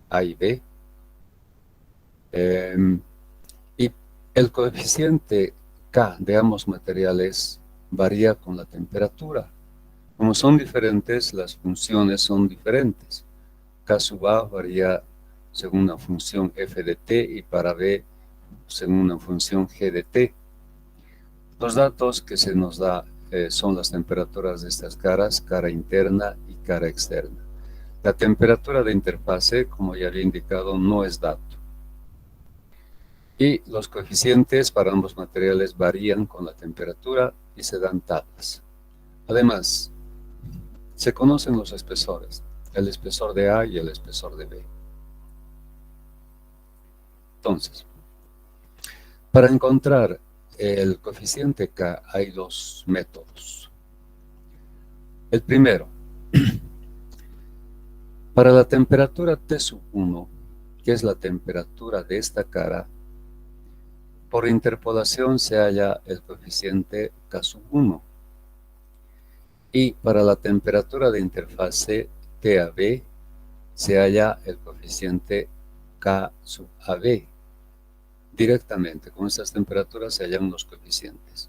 S1: A y B, y el coeficiente K de ambos materiales varía con la temperatura. Como son diferentes, las funciones son diferentes. K sub A varía según una función f de t y para B según una función g de t. Los datos que se nos da son las temperaturas de estas caras, cara interna y cara externa. La temperatura de interfase, como ya había indicado, no es dato. Y los coeficientes para ambos materiales varían con la temperatura y se dan tablas. Además, se conocen los espesores, el espesor de A y el espesor de B. Entonces, para encontrar el coeficiente K hay dos métodos. El primero, para la temperatura T sub 1, que es la temperatura de esta cara, por interpolación se halla el coeficiente K sub 1. Y para la temperatura de interfase T a B, se halla el coeficiente K sub AB. Directamente, con estas temperaturas se hallan los coeficientes.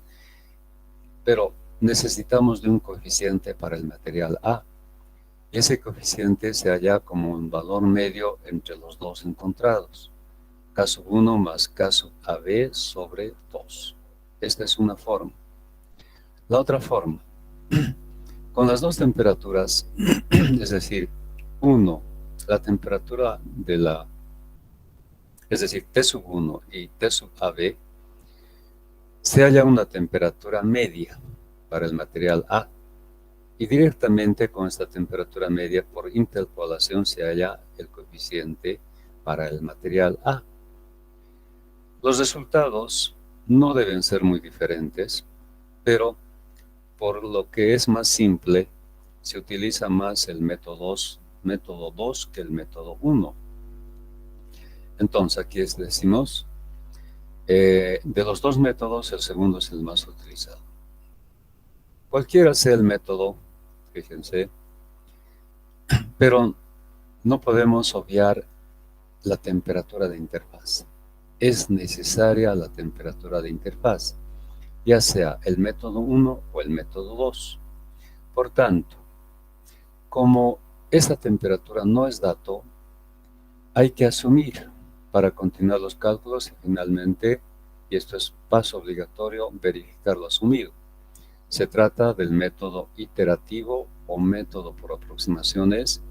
S1: Pero necesitamos de un coeficiente para el material A. Ese coeficiente se halla como un valor medio entre los dos encontrados. K sub 1 más K sub AB sobre 2. Esta es una forma. La otra forma, con las dos temperaturas, es decir, 1, la temperatura de es decir, T sub 1 y T sub AB, se halla una temperatura media para el material A. Y directamente con esta temperatura media, por interpolación, se halla el coeficiente para el material A. Los resultados no deben ser muy diferentes, pero por lo que es más simple, se utiliza más el método 2 que el método 1. Entonces, aquí decimos, de los dos métodos, el segundo es el más utilizado. Cualquiera sea el método, fíjense, pero no podemos obviar la temperatura de interfaz. Es necesaria la temperatura de interfaz, ya sea el método 1 o el método 2. Por tanto, como esta temperatura no es dato, hay que asumir para continuar los cálculos y finalmente, y esto es paso obligatorio, verificar lo asumido. Se trata del método iterativo o método por aproximaciones,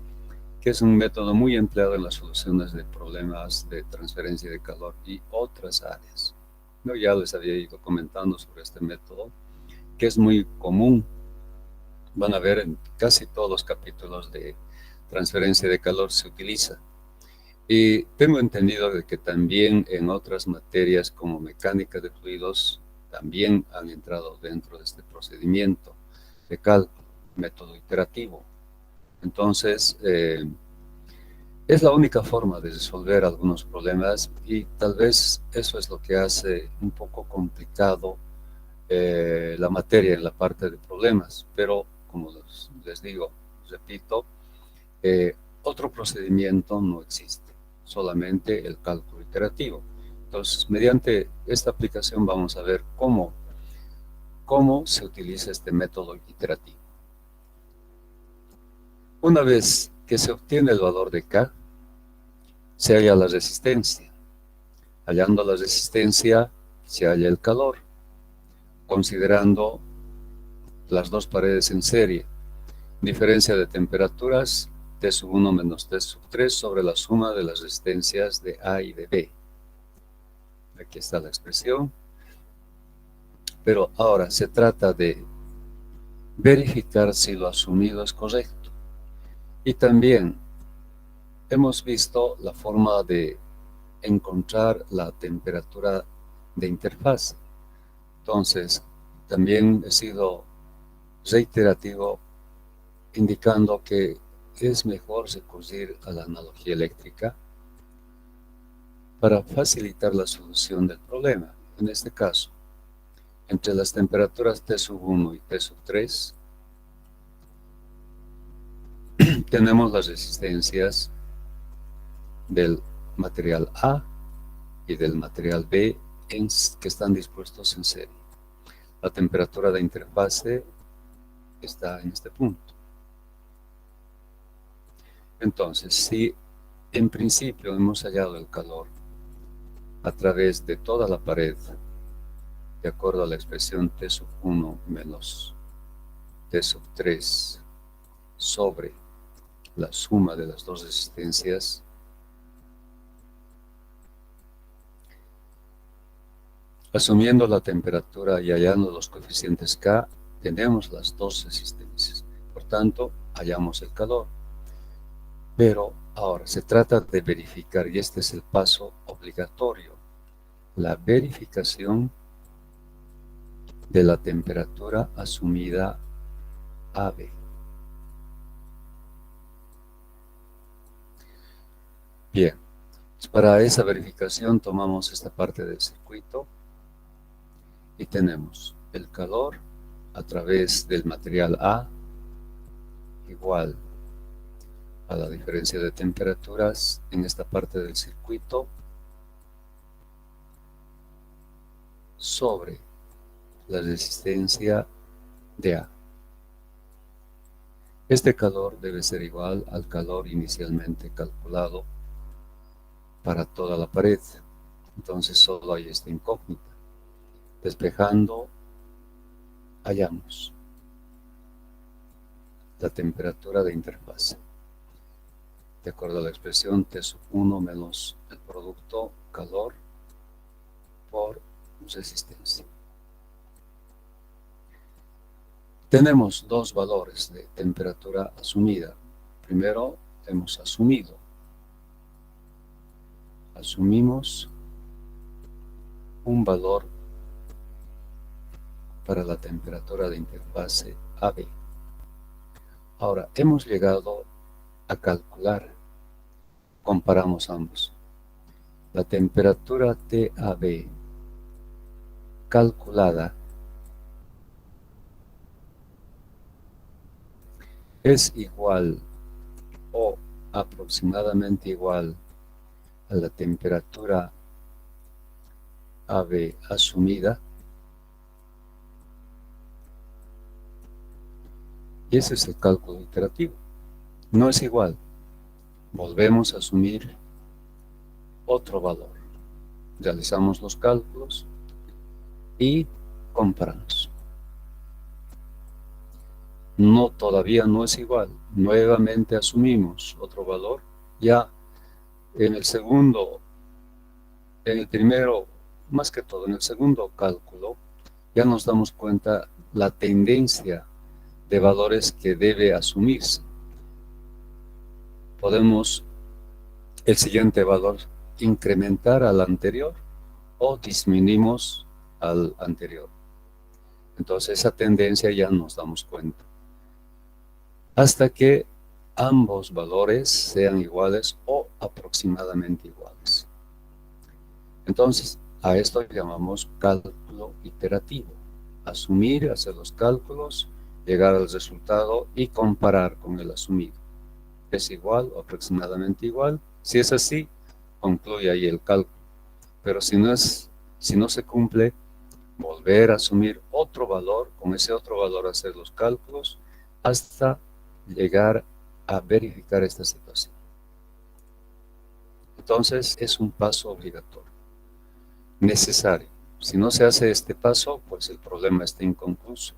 S1: que es un método muy empleado en las soluciones de problemas de transferencia de calor y otras áreas. Yo ya les había ido comentando sobre este método, que es muy común. Van a ver en casi todos los capítulos de transferencia de calor se utiliza. Y tengo entendido de que también en otras materias como mecánica de fluidos también han entrado dentro de este procedimiento de cálculo, método iterativo. Entonces, es la única forma de resolver algunos problemas y tal vez eso es lo que hace un poco complicado la materia en la parte de problemas. Pero, como les digo, repito, otro procedimiento no existe, solamente el cálculo iterativo. Entonces, mediante esta aplicación vamos a ver cómo se utiliza este método iterativo. Una vez que se obtiene el valor de K, se halla la resistencia. Hallando la resistencia, se halla el calor, considerando las dos paredes en serie. Diferencia de temperaturas T sub 1 menos T sub 3 sobre la suma de las resistencias de A y de B. Aquí está la expresión. Pero ahora se trata de verificar si lo asumido es correcto. Y también hemos visto la forma de encontrar la temperatura de interfaz. Entonces, también he sido reiterativo indicando que es mejor recurrir a la analogía eléctrica para facilitar la solución del problema. En este caso, entre las temperaturas T sub 1 y T sub 3, tenemos las resistencias del material A y del material B que están dispuestos en serie. La temperatura de interfase está en este punto. Entonces, si en principio hemos hallado el calor a través de toda la pared, de acuerdo a la expresión T sub 1 menos T sub 3 sobre la suma de las dos resistencias, asumiendo la temperatura y hallando los coeficientes K, tenemos las dos resistencias. Por tanto, hallamos el calor. Pero ahora se trata de verificar, y este es el paso obligatorio, la verificación de la temperatura asumida AB. Bien, para esa verificación tomamos esta parte del circuito y tenemos el calor a través del material A igual a la diferencia de temperaturas en esta parte del circuito sobre la resistencia de A. Este calor debe ser igual al calor inicialmente calculado para toda la pared. Entonces solo hay esta incógnita. Despejando, hallamos la temperatura de interfase. De acuerdo a la expresión T sub 1 menos el producto calor por resistencia. Tenemos dos valores de temperatura asumida. Primero hemos asumimos un valor para la temperatura de interfase AB. Ahora hemos llegado a calcular, comparamos ambos. La temperatura TAB calculada es igual o aproximadamente igual a la temperatura AB asumida. Y ese es el cálculo iterativo. No es igual. Volvemos a asumir otro valor. Realizamos los cálculos y comparamos. No, todavía no es igual. Nuevamente asumimos otro valor. Ya en el segundo, en el primero, más que todo, en el segundo cálculo, ya nos damos cuenta la tendencia de valores que debe asumirse. Podemos el siguiente valor incrementar al anterior o disminuimos al anterior. Entonces esa tendencia ya nos damos cuenta. Hasta que ambos valores sean iguales o aproximadamente iguales. Entonces a esto llamamos cálculo iterativo. Asumir, hacer los cálculos, llegar al resultado y comparar con el asumido. ¿Es igual o aproximadamente igual? Si es así, concluye ahí el cálculo. Pero si no se cumple, volver a asumir otro valor, con ese otro valor hacer los cálculos, hasta llegar a verificar esta situación. Entonces es un paso obligatorio, necesario. Si no se hace este paso, pues el problema está inconcluso.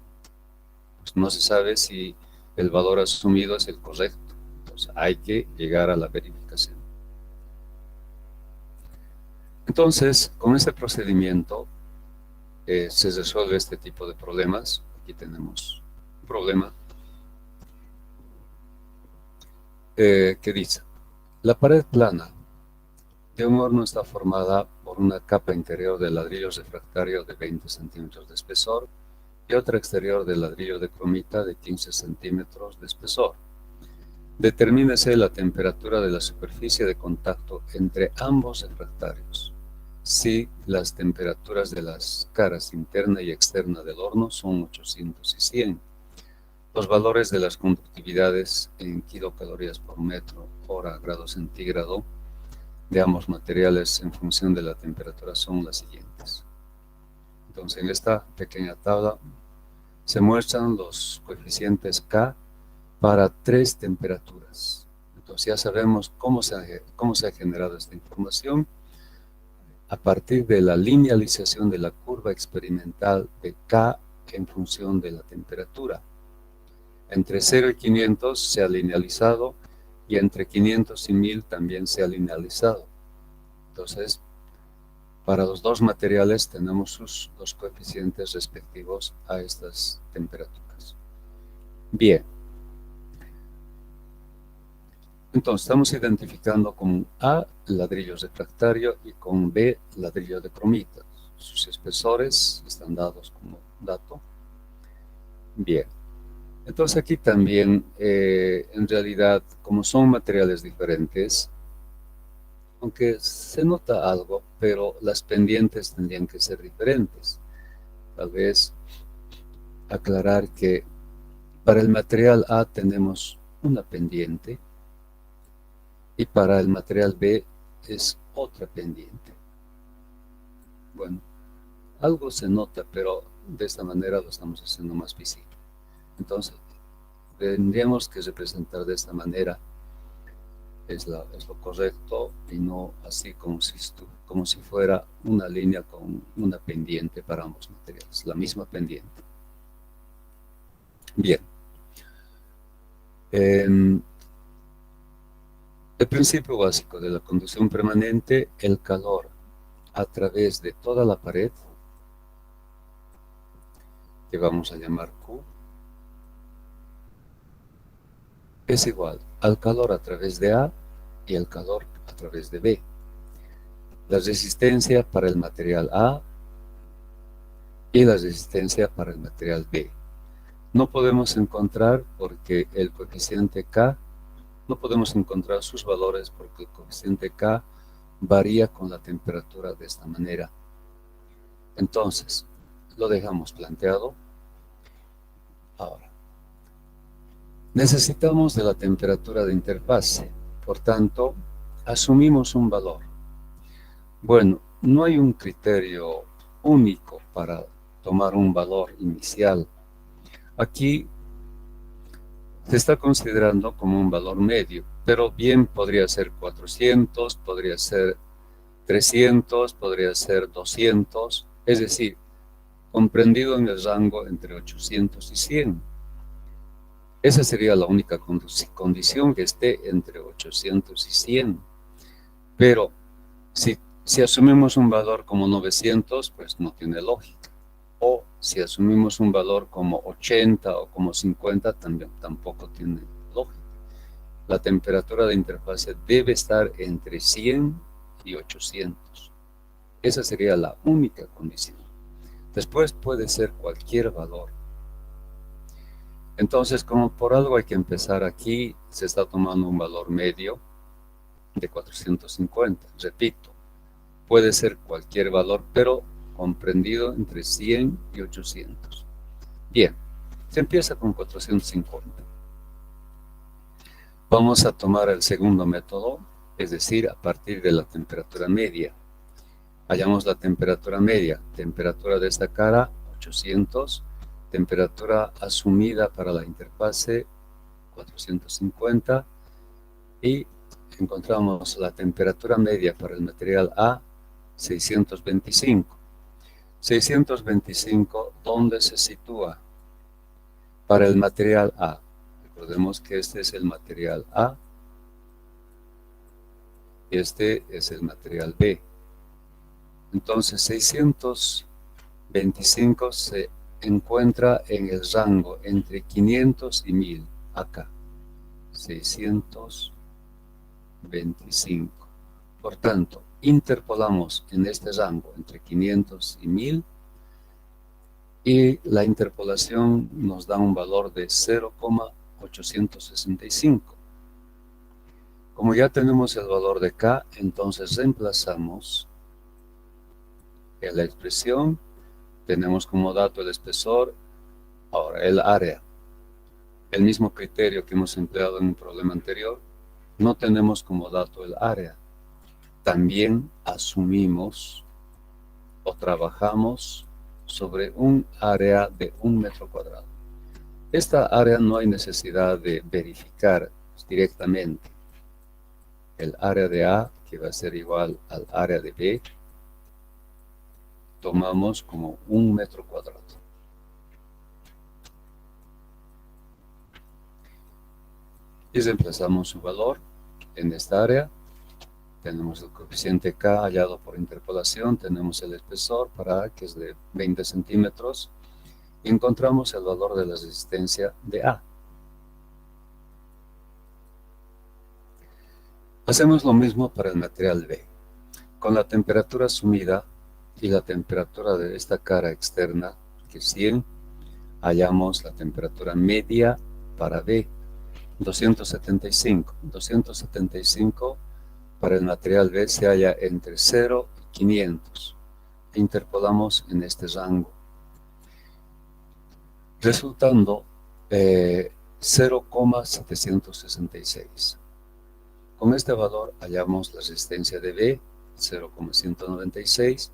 S1: pues no se sabe si el valor asumido es el correcto. Entonces hay que llegar a la verificación. Entonces, con este procedimiento se resuelve este tipo de problemas. Aquí tenemos un problema que dice: la pared plana de un horno está formada por una capa interior de ladrillo refractario de 20 centímetros de espesor y otra exterior de ladrillo de cromita de 15 centímetros de espesor. Determínese la temperatura de la superficie de contacto entre ambos refractarios. Si las temperaturas de las caras interna y externa del horno son 800 y 100. Los valores de las conductividades en kilocalorías por metro hora grado centígrado de ambos materiales en función de la temperatura son las siguientes. Entonces, en esta pequeña tabla se muestran los coeficientes K para 3 temperaturas. Entonces ya sabemos cómo se ha generado esta información a partir de la linealización de la curva experimental de K en función de la temperatura. Entre 0 y 500 se ha linealizado y entre 500 y 1000 también se ha linealizado. Entonces, para los dos materiales tenemos sus dos coeficientes respectivos a estas temperaturas. Bien. Entonces, estamos identificando con A ladrillo refractario y con B ladrillo de cromita. Sus espesores están dados como dato. Bien. Entonces aquí también, en realidad, como son materiales diferentes, aunque se nota algo, pero las pendientes tendrían que ser diferentes. Tal vez aclarar que para el material A tenemos una pendiente y para el material B es otra pendiente. Bueno, algo se nota, pero de esta manera lo estamos haciendo más visible. Entonces, tendríamos que representar de esta manera, es lo correcto, y no así como si fuera una línea con una pendiente para ambos materiales, la misma pendiente. Bien. El principio básico de la conducción permanente: el calor a través de toda la pared, que vamos a llamar Q, es igual al calor a través de A y al calor a través de B. La resistencia para el material A y la resistencia para el material B. No podemos encontrar porque el coeficiente K, no podemos encontrar sus valores porque el coeficiente K varía con la temperatura de esta manera. Entonces, lo dejamos planteado. Ahora, necesitamos de la temperatura de interfase, por tanto, asumimos un valor. Bueno, no hay un criterio único para tomar un valor inicial. Aquí se está considerando como un valor medio, pero bien podría ser 400, podría ser 300, podría ser 200, es decir, comprendido en el rango entre 800 y 100. Esa sería la única condición, que esté entre 800 y 100. Pero si asumimos un valor como 900, pues no tiene lógica. O si asumimos un valor como 80 o como 50, tampoco tiene lógica. La temperatura de interfase debe estar entre 100 y 800. Esa sería la única condición. Después puede ser cualquier valor. Entonces, como por algo hay que empezar aquí, se está tomando un valor medio de 450. Repito, puede ser cualquier valor, pero comprendido entre 100 y 800. Bien, se empieza con 450. Vamos a tomar el segundo método, es decir, a partir de la temperatura media. Hallamos la temperatura media, temperatura de esta cara, 800, temperatura asumida para la interfase, 450, y encontramos la temperatura media para el material A, 625. 625, ¿dónde se sitúa? Para el material A, recordemos que este es el material A, y este es el material B. Entonces 625 se encuentra en el rango entre 500 y 1000, acá, 625. Por tanto, interpolamos en este rango entre 500 y 1000 y la interpolación nos da un valor de 0,865. Como ya tenemos el valor de K, entonces reemplazamos en la expresión, tenemos como dato el espesor, ahora el área. El mismo criterio que hemos empleado en un problema anterior, no tenemos como dato el área. También asumimos o trabajamos sobre un área de 1 metro cuadrado. Esta área no hay necesidad de verificar directamente. El área de A, que va a ser igual al área de B, tomamos como 1 metro cuadrado. Y reemplazamos su valor en esta área. Tenemos el coeficiente K hallado por interpolación, tenemos el espesor para A, que es de 20 centímetros, y encontramos el valor de la resistencia de A. Hacemos lo mismo para el material B. Con la temperatura asumida y la temperatura de esta cara externa, que es 100, hallamos la temperatura media para B, 275. 275 para el material B se halla entre 0 y 500. Interpolamos en este rango, resultando 0,766. Con este valor hallamos la resistencia de B, 0,196.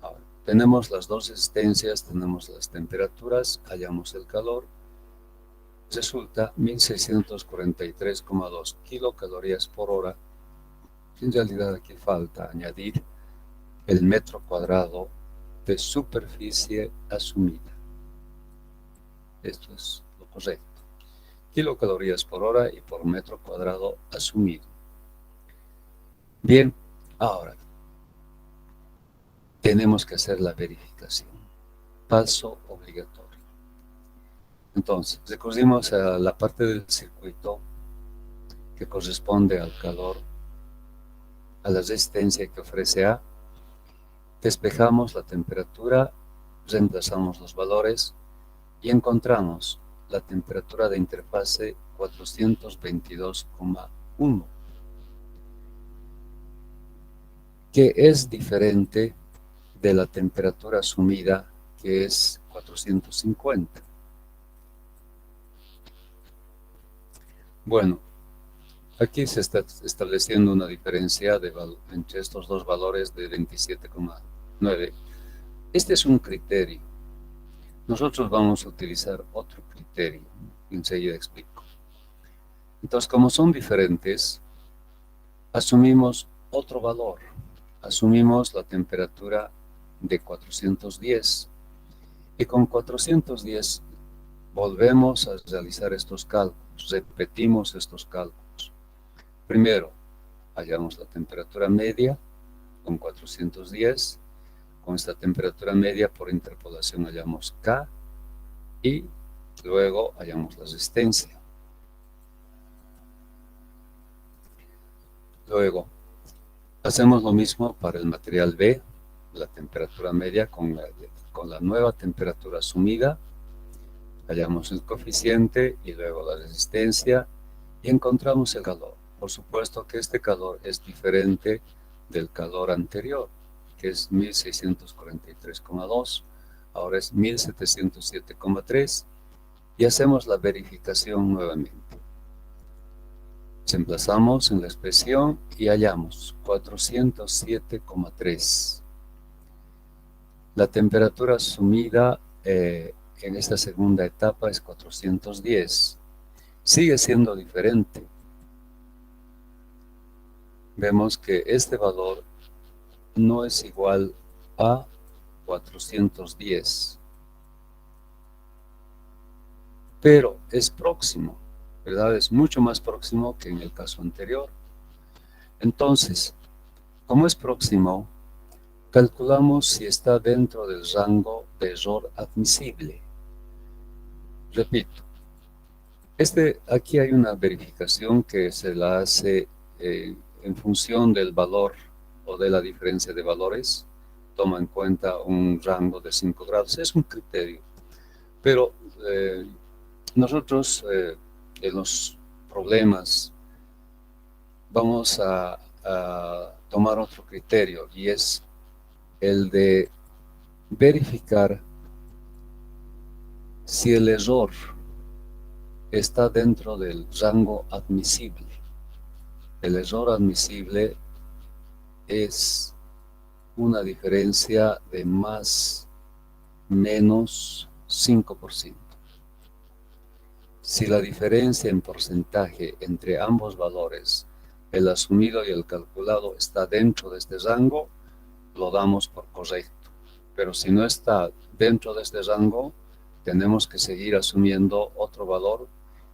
S1: Ahora, tenemos las dos resistencias, tenemos las temperaturas, hallamos el calor. Resulta 1643,2 kilocalorías por hora. En realidad aquí falta añadir el metro cuadrado de superficie asumida. Esto es lo correcto. Kilocalorías por hora y por metro cuadrado asumido. Bien, ahora tenemos que hacer la verificación. Paso obligatorio. Entonces, recurrimos a la parte del circuito que corresponde al calor, a la resistencia que ofrece A. Despejamos la temperatura, reemplazamos los valores y encontramos la temperatura de interfase 422,1, que es diferente de la temperatura asumida, que es 450. Bueno, aquí se está estableciendo una diferencia entre estos dos valores de 27,9. Este es un criterio. Nosotros vamos a utilizar otro criterio. Enseguida explico. Entonces, como son diferentes, asumimos otro valor. Asumimos la temperatura de 410. Y con 410 volvemos a realizar estos cálculos. Repetimos estos cálculos. Primero, hallamos la temperatura media con 410. Con esta temperatura media por interpolación hallamos K y luego hallamos la resistencia. Luego, hacemos lo mismo para el material B, la temperatura media con la nueva temperatura asumida. Hallamos el coeficiente y luego la resistencia y encontramos el calor. Por supuesto que este calor es diferente del calor anterior, que es 1643,2, ahora es 1707,3, y hacemos la verificación nuevamente. Reemplazamos en la expresión y hallamos 407,3. La temperatura asumida en esta segunda etapa es 410. Sigue siendo diferente. Vemos que este valor no es igual a 410. pero es próximo, ¿verdad? Es mucho más próximo que en el caso anterior. Entonces, como es próximo, calculamos si está dentro del rango de error admisible. Repito, aquí hay una verificación que se la hace en función del valor o de la diferencia de valores. Toma en cuenta un rango de 5 grados. Es un criterio, pero nosotros en los problemas vamos a tomar otro criterio, y es el de verificar si el error está dentro del rango admisible. El error admisible es una diferencia de más menos 5%. Si la diferencia en porcentaje entre ambos valores, el asumido y el calculado, está dentro de este rango, lo damos por correcto. Pero si no está dentro de este rango, tenemos que seguir asumiendo otro valor,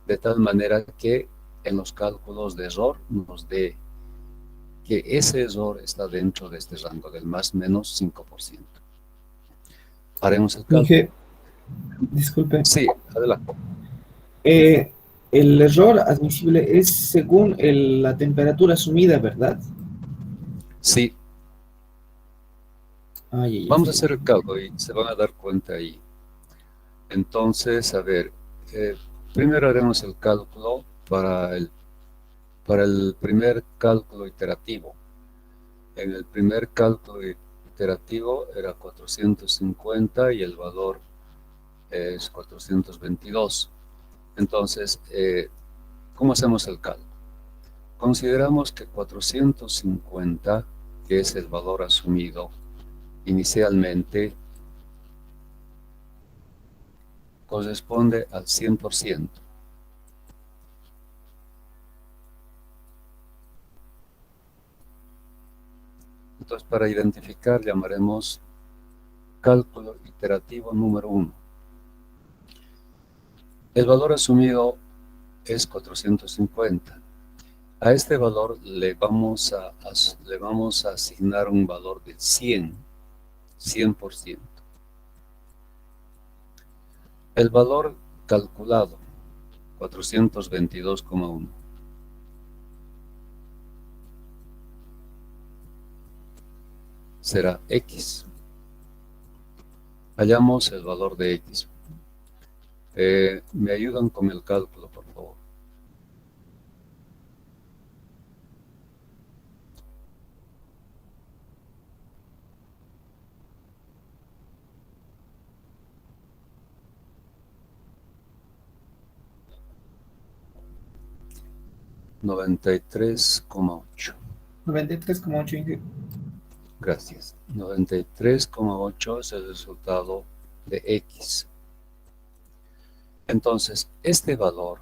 S1: de tal manera que en los cálculos de error nos dé que ese error está dentro de este rango del más menos 5%. Haremos el cálculo.
S3: Mije, disculpe.
S1: Sí, adelante.
S3: Eh, el error admisible es según la temperatura asumida, ¿verdad?
S1: Sí,
S3: Ay, ay,
S1: vamos a
S3: ay.
S1: hacer el cálculo y se van a dar cuenta ahí. Entonces, a ver, primero haremos el cálculo para el primer cálculo iterativo. En el primer cálculo iterativo era 450 y el valor es 422. Entonces, ¿cómo hacemos el cálculo? Consideramos que 450, que es el valor asumido inicialmente, corresponde al 100%. Entonces, para identificar, llamaremos cálculo iterativo número 1. El valor asumido es 450. A este valor le vamos a asignar un valor de 100%. El valor calculado, 422,1. Será X. Hallamos el valor de X. ¿Me ayudan con el cálculo, por favor? $93,8.
S3: 93,8, Inge.
S1: Gracias. 93,8 es el resultado de X. Entonces, este valor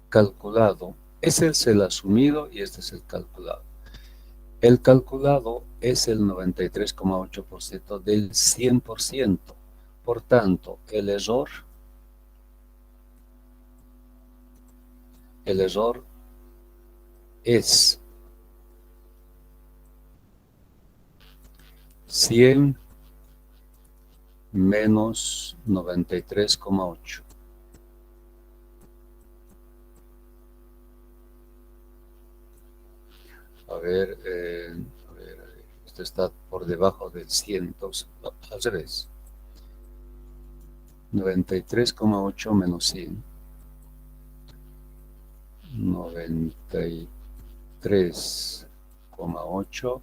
S1: calculado, ese es el asumido y este es el calculado. El calculado es el 93,8% del 100%. Por tanto, el error es 100 menos 93,8. A ver, esto está por debajo del 100, entonces, al revés. 93,8 menos 100. 93,8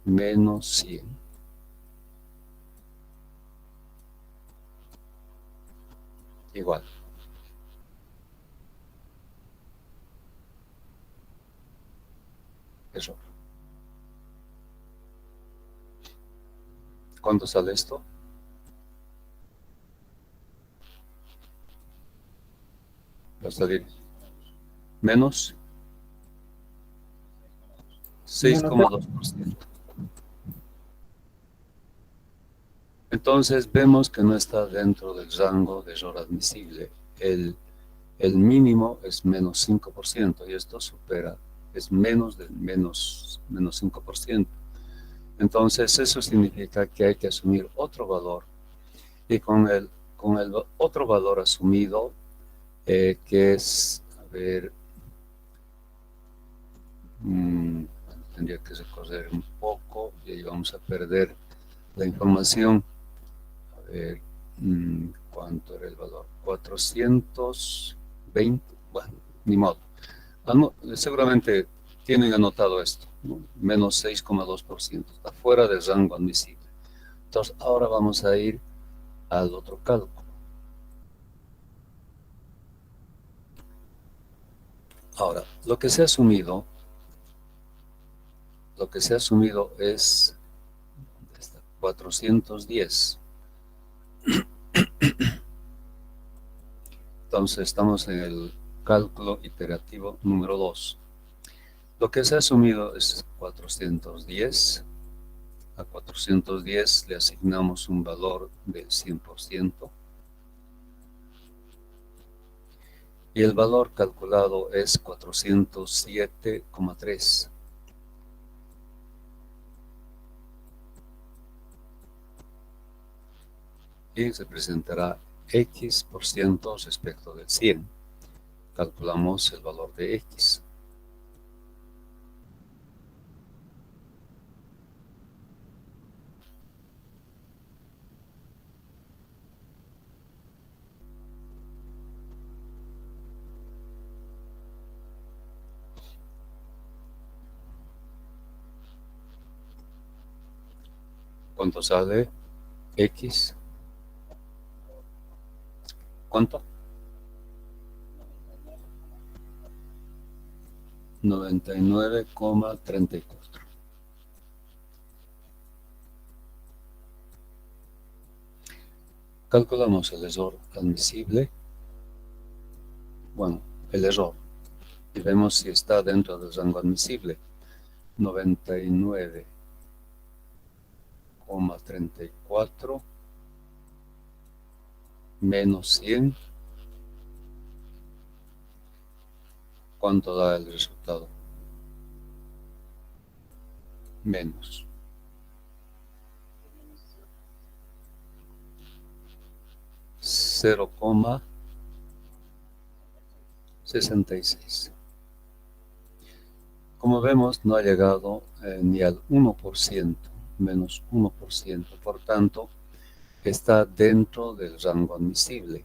S1: menos 100. Igual. Error. ¿Cuánto sale esto? Va a salir menos 6,2%. Entonces vemos que no está dentro del rango de error admisible. El mínimo es menos 5% y esto supera, es menos del menos 5%. Entonces eso significa que hay que asumir otro valor y con el otro valor asumido, que es, a ver, tendría que recorrer un poco y ahí vamos a perder la información. A ver, ¿cuánto era el valor? 420, bueno, ni modo. Seguramente tienen anotado esto, ¿no? Menos 6,2%, está fuera del rango admisible. Entonces, ahora vamos a ir al otro cálculo. Ahora, lo que se ha asumido es 410. Entonces, estamos en el cálculo iterativo número 2. Lo que se ha asumido es 410. A 410 le asignamos un valor del 100%. Y el valor calculado es 407,3. Y representará X% respecto del 100. Calculamos el valor de X. ¿Cuánto sale X? ¿Cuánto? 99,34. Calculamos el error admisible. Bueno, el error. Y vemos si está dentro del rango admisible. 99,34 menos 100. ¿Cuánto da el resultado? Menos 0,66. Como vemos, no ha llegado ni al 1%, menos 1%. Por tanto, está dentro del rango admisible,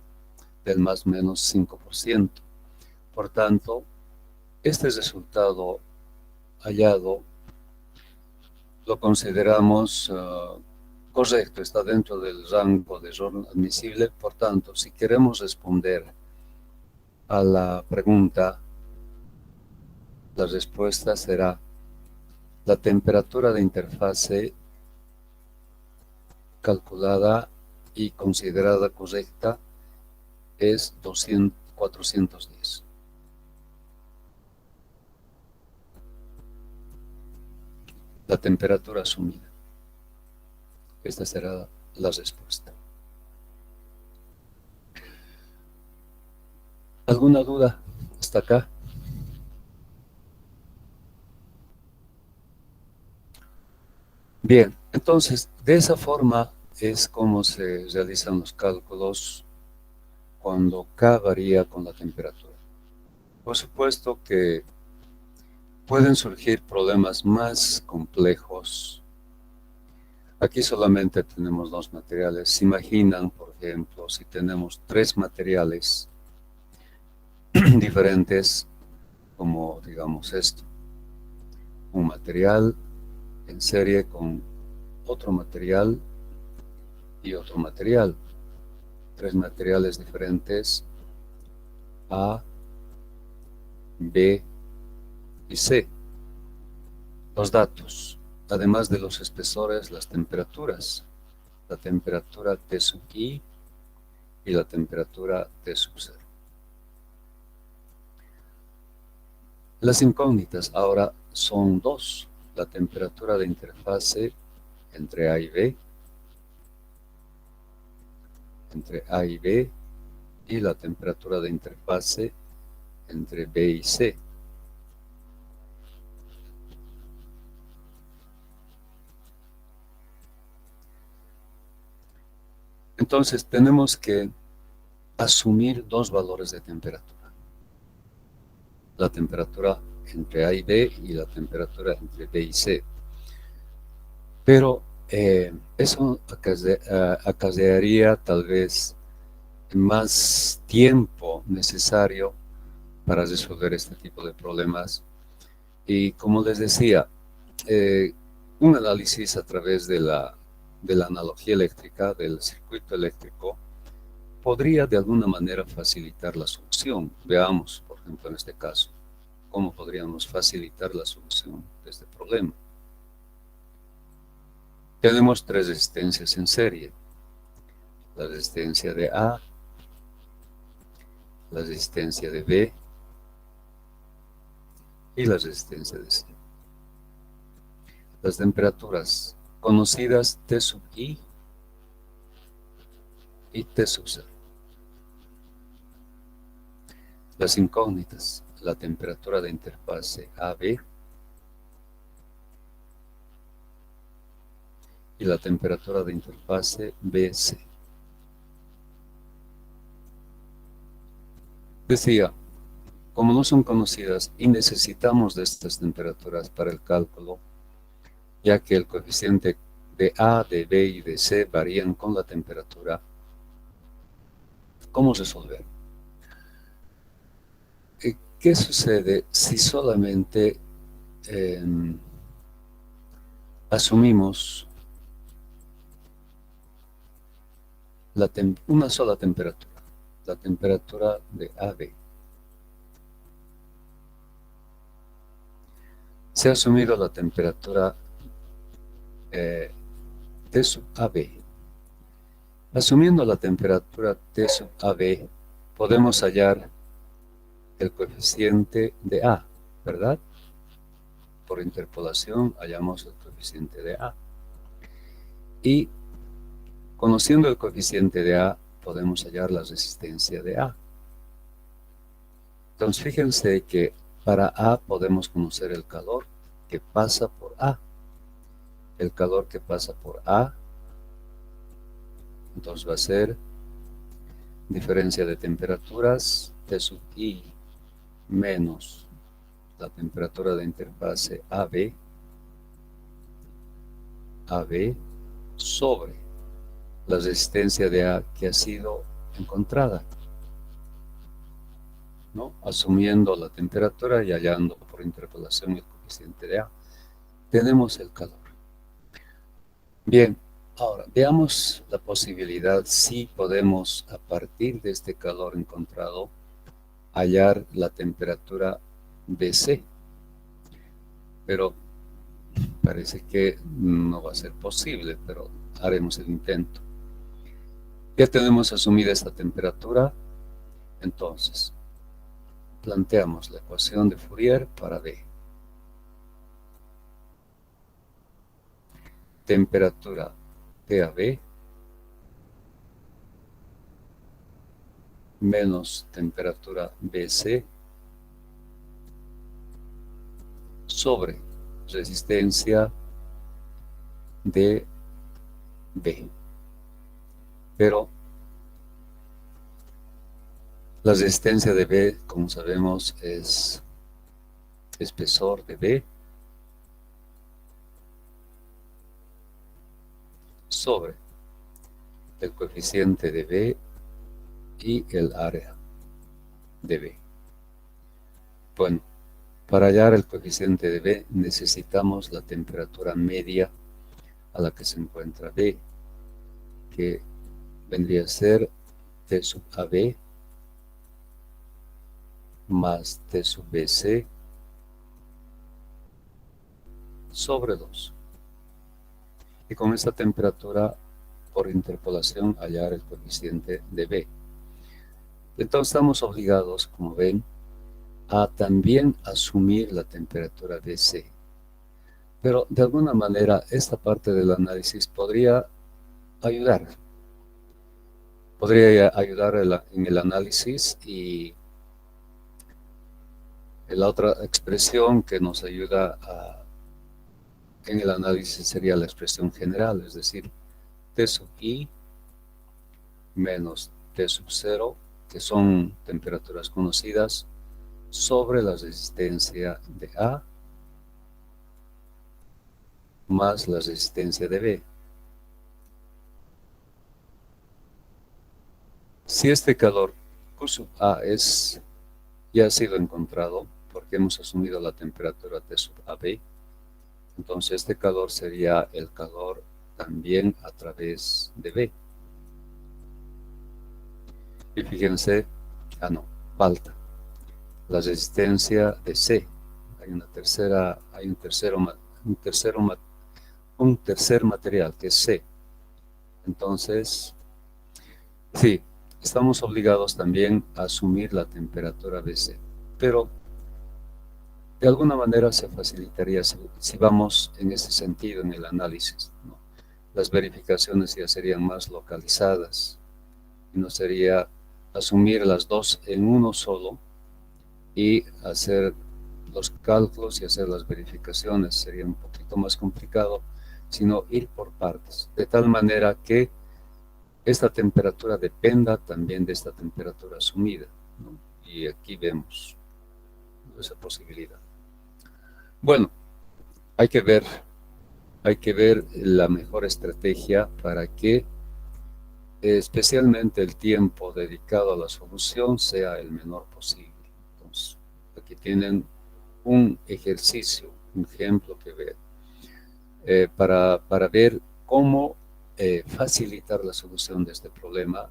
S1: del más o menos 5%. Por tanto, este resultado hallado lo consideramos correcto, está dentro del rango de error admisible. Por tanto, si queremos responder a la pregunta, la respuesta será: la temperatura de interfase calculada y considerada correcta es 410. La temperatura asumida. Esta será la respuesta. ¿Alguna duda hasta acá? Bien, entonces, de esa forma es como se realizan los cálculos cuando K varía con la temperatura. Por supuesto que pueden surgir problemas más complejos. Aquí solamente tenemos dos materiales. ¿Se imaginan, por ejemplo, si tenemos 3 materiales diferentes, como digamos esto? Un material en serie con otro material y otro material. 3 materiales diferentes, A, B y C. Los datos, además de los espesores, las temperaturas. La temperatura T sub I y la temperatura T sub 0. Las incógnitas ahora son dos: la temperatura de interfase entre A y B entre A y B y la temperatura de interfase entre B y C. Entonces tenemos que asumir dos valores de temperatura. La temperatura entre A y B y la temperatura entre B y C. Pero eso acarrearía tal vez más tiempo necesario para resolver este tipo de problemas. Y como les decía, un análisis a través de la analogía eléctrica, del circuito eléctrico, podría de alguna manera facilitar la solución. Veamos, por ejemplo, en este caso, cómo podríamos facilitar la solución de este problema. Tenemos tres resistencias en serie. La resistencia de A, la resistencia de B y la resistencia de C. Las temperaturas conocidas T sub I y T sub C. Las incógnitas, la temperatura de interfase AB y la temperatura de interfase BC. Decía, como no son conocidas y necesitamos de estas temperaturas para el cálculo, ya que el coeficiente de A, de B y de C varían con la temperatura, ¿cómo resolver? ¿Qué sucede si solamente asumimos una sola temperatura, la temperatura de AB? Se ha asumido la temperatura T sub AB. Asumiendo la temperatura T sub AB, podemos hallar el coeficiente de A, ¿verdad? Por interpolación hallamos el coeficiente de A. Y conociendo el coeficiente de A, podemos hallar la resistencia de A. Entonces, fíjense que para A podemos conocer el calor que pasa por A. El calor que pasa por A, entonces va a ser diferencia de temperaturas, T sub I menos la temperatura de interfase AB sobre la resistencia de A que ha sido encontrada, ¿no? Asumiendo la temperatura y hallando por interpolación el coeficiente de A. Tenemos el calor. Bien, ahora veamos la posibilidad si podemos, a partir de este calor encontrado, hallar la temperatura BC. Pero parece que no va a ser posible, pero haremos el intento. Ya tenemos asumida esta temperatura, entonces planteamos la ecuación de Fourier para B. Temperatura PAB menos temperatura BC sobre resistencia de B. Pero la resistencia de B, como sabemos, es espesor de B sobre el coeficiente de B y el área de B. Bueno, para hallar el coeficiente de B necesitamos la temperatura media a la que se encuentra B, que vendría a ser T sub AB más T sub BC sobre 2. Y con esta temperatura, por interpolación, hallar el coeficiente de B. Entonces estamos obligados, como ven, a también asumir la temperatura BC. Pero de alguna manera esta parte del análisis podría ayudar. podría ayudar en el análisis. Y la otra expresión que nos ayuda en el análisis sería la expresión general, es decir, T sub I menos T sub 0, que son temperaturas conocidas, sobre la resistencia de A más la resistencia de B. Si este calor Q sub A ya ha sido encontrado, porque hemos asumido la temperatura T sub AB, entonces este calor sería el calor también a través de B. Y fíjense, falta la resistencia de C. Hay un tercer material que es C. Entonces, sí, estamos obligados también a asumir la temperatura BC, pero de alguna manera se facilitaría si vamos en ese sentido en el análisis, ¿no? Las verificaciones ya serían más localizadas y no sería asumir las dos en uno solo y hacer los cálculos y hacer las verificaciones. Sería un poquito más complicado, sino ir por partes, de tal manera que esta temperatura dependa también de esta temperatura asumida, ¿no? Y aquí vemos esa posibilidad. Bueno, hay que ver la mejor estrategia para que especialmente el tiempo dedicado a la solución sea el menor posible. Entonces, aquí tienen un ejercicio, un ejemplo que ver, para ver cómo facilitar la solución de este problema,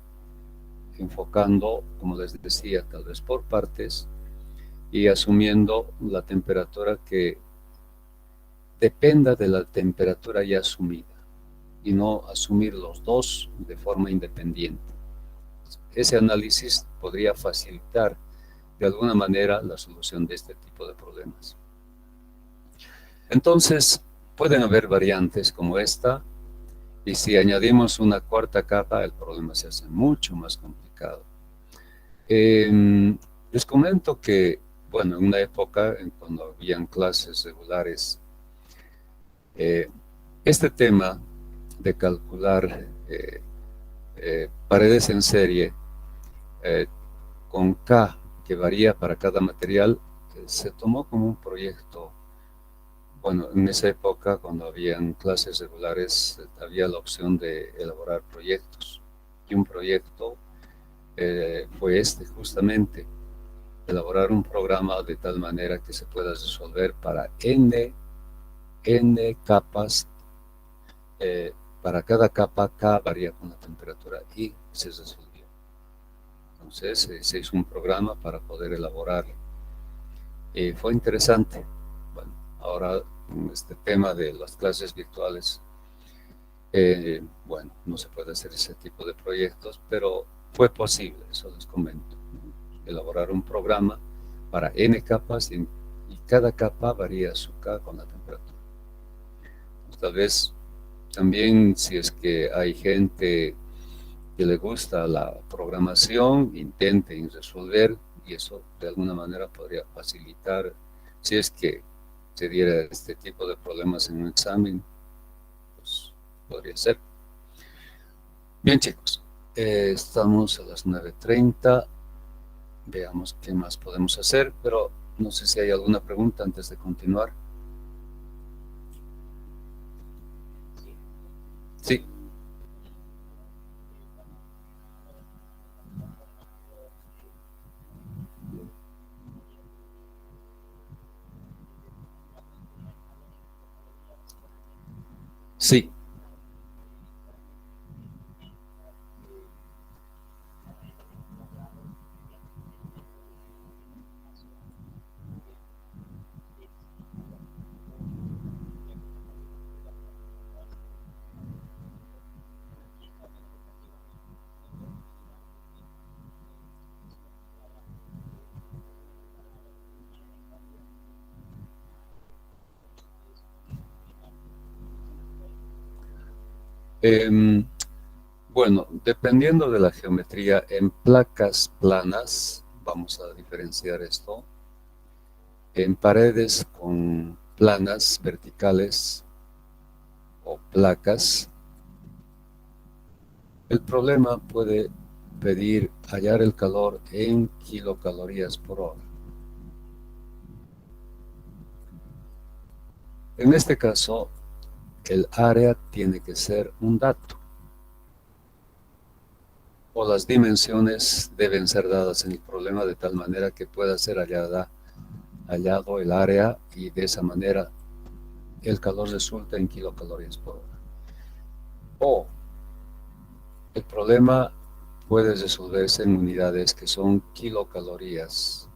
S1: enfocando, como les decía, tal vez por partes y asumiendo la temperatura que dependa de la temperatura ya asumida y no asumir los dos de forma independiente. Ese análisis podría facilitar de alguna manera la solución de este tipo de problemas. Entonces, pueden haber variantes como esta, y si añadimos una cuarta capa, el problema se hace mucho más complicado. Les comento que, bueno, en una época cuando habían clases regulares, este tema de calcular paredes en serie con K que varía para cada material, se tomó como un proyecto. Bueno, en esa época, cuando habían clases regulares, había la opción de elaborar proyectos. Y un proyecto fue justamente, elaborar un programa de tal manera que se pueda resolver para n capas. Para cada capa, K varía con la temperatura y se resolvió. Entonces, se hizo un programa para poder elaborarlo. Fue interesante. Bueno, ahora este tema de las clases virtuales, bueno, no se puede hacer ese tipo de proyectos, pero fue posible, eso les comento, elaborar un programa para n capas y cada capa varía su K con la temperatura. Pues, tal vez también, si es que hay gente que le gusta la programación, intenten resolver, y eso de alguna manera podría facilitar, si es que se diera este tipo de problemas en un examen, pues podría ser. Bien, chicos, estamos a las 9:30, veamos qué más podemos hacer, pero no sé si hay alguna pregunta antes de continuar. Sí. Sí. Bueno, dependiendo de la geometría, en placas planas, vamos a diferenciar esto, en paredes con planas verticales o placas, el problema puede pedir hallar el calor en kilocalorías por hora. En este caso, el área tiene que ser un dato, o las dimensiones deben ser dadas en el problema de tal manera que pueda ser hallado el área y de esa manera el calor resulta en kilocalorías por hora. O el problema puede resolverse en unidades que son kilocalorías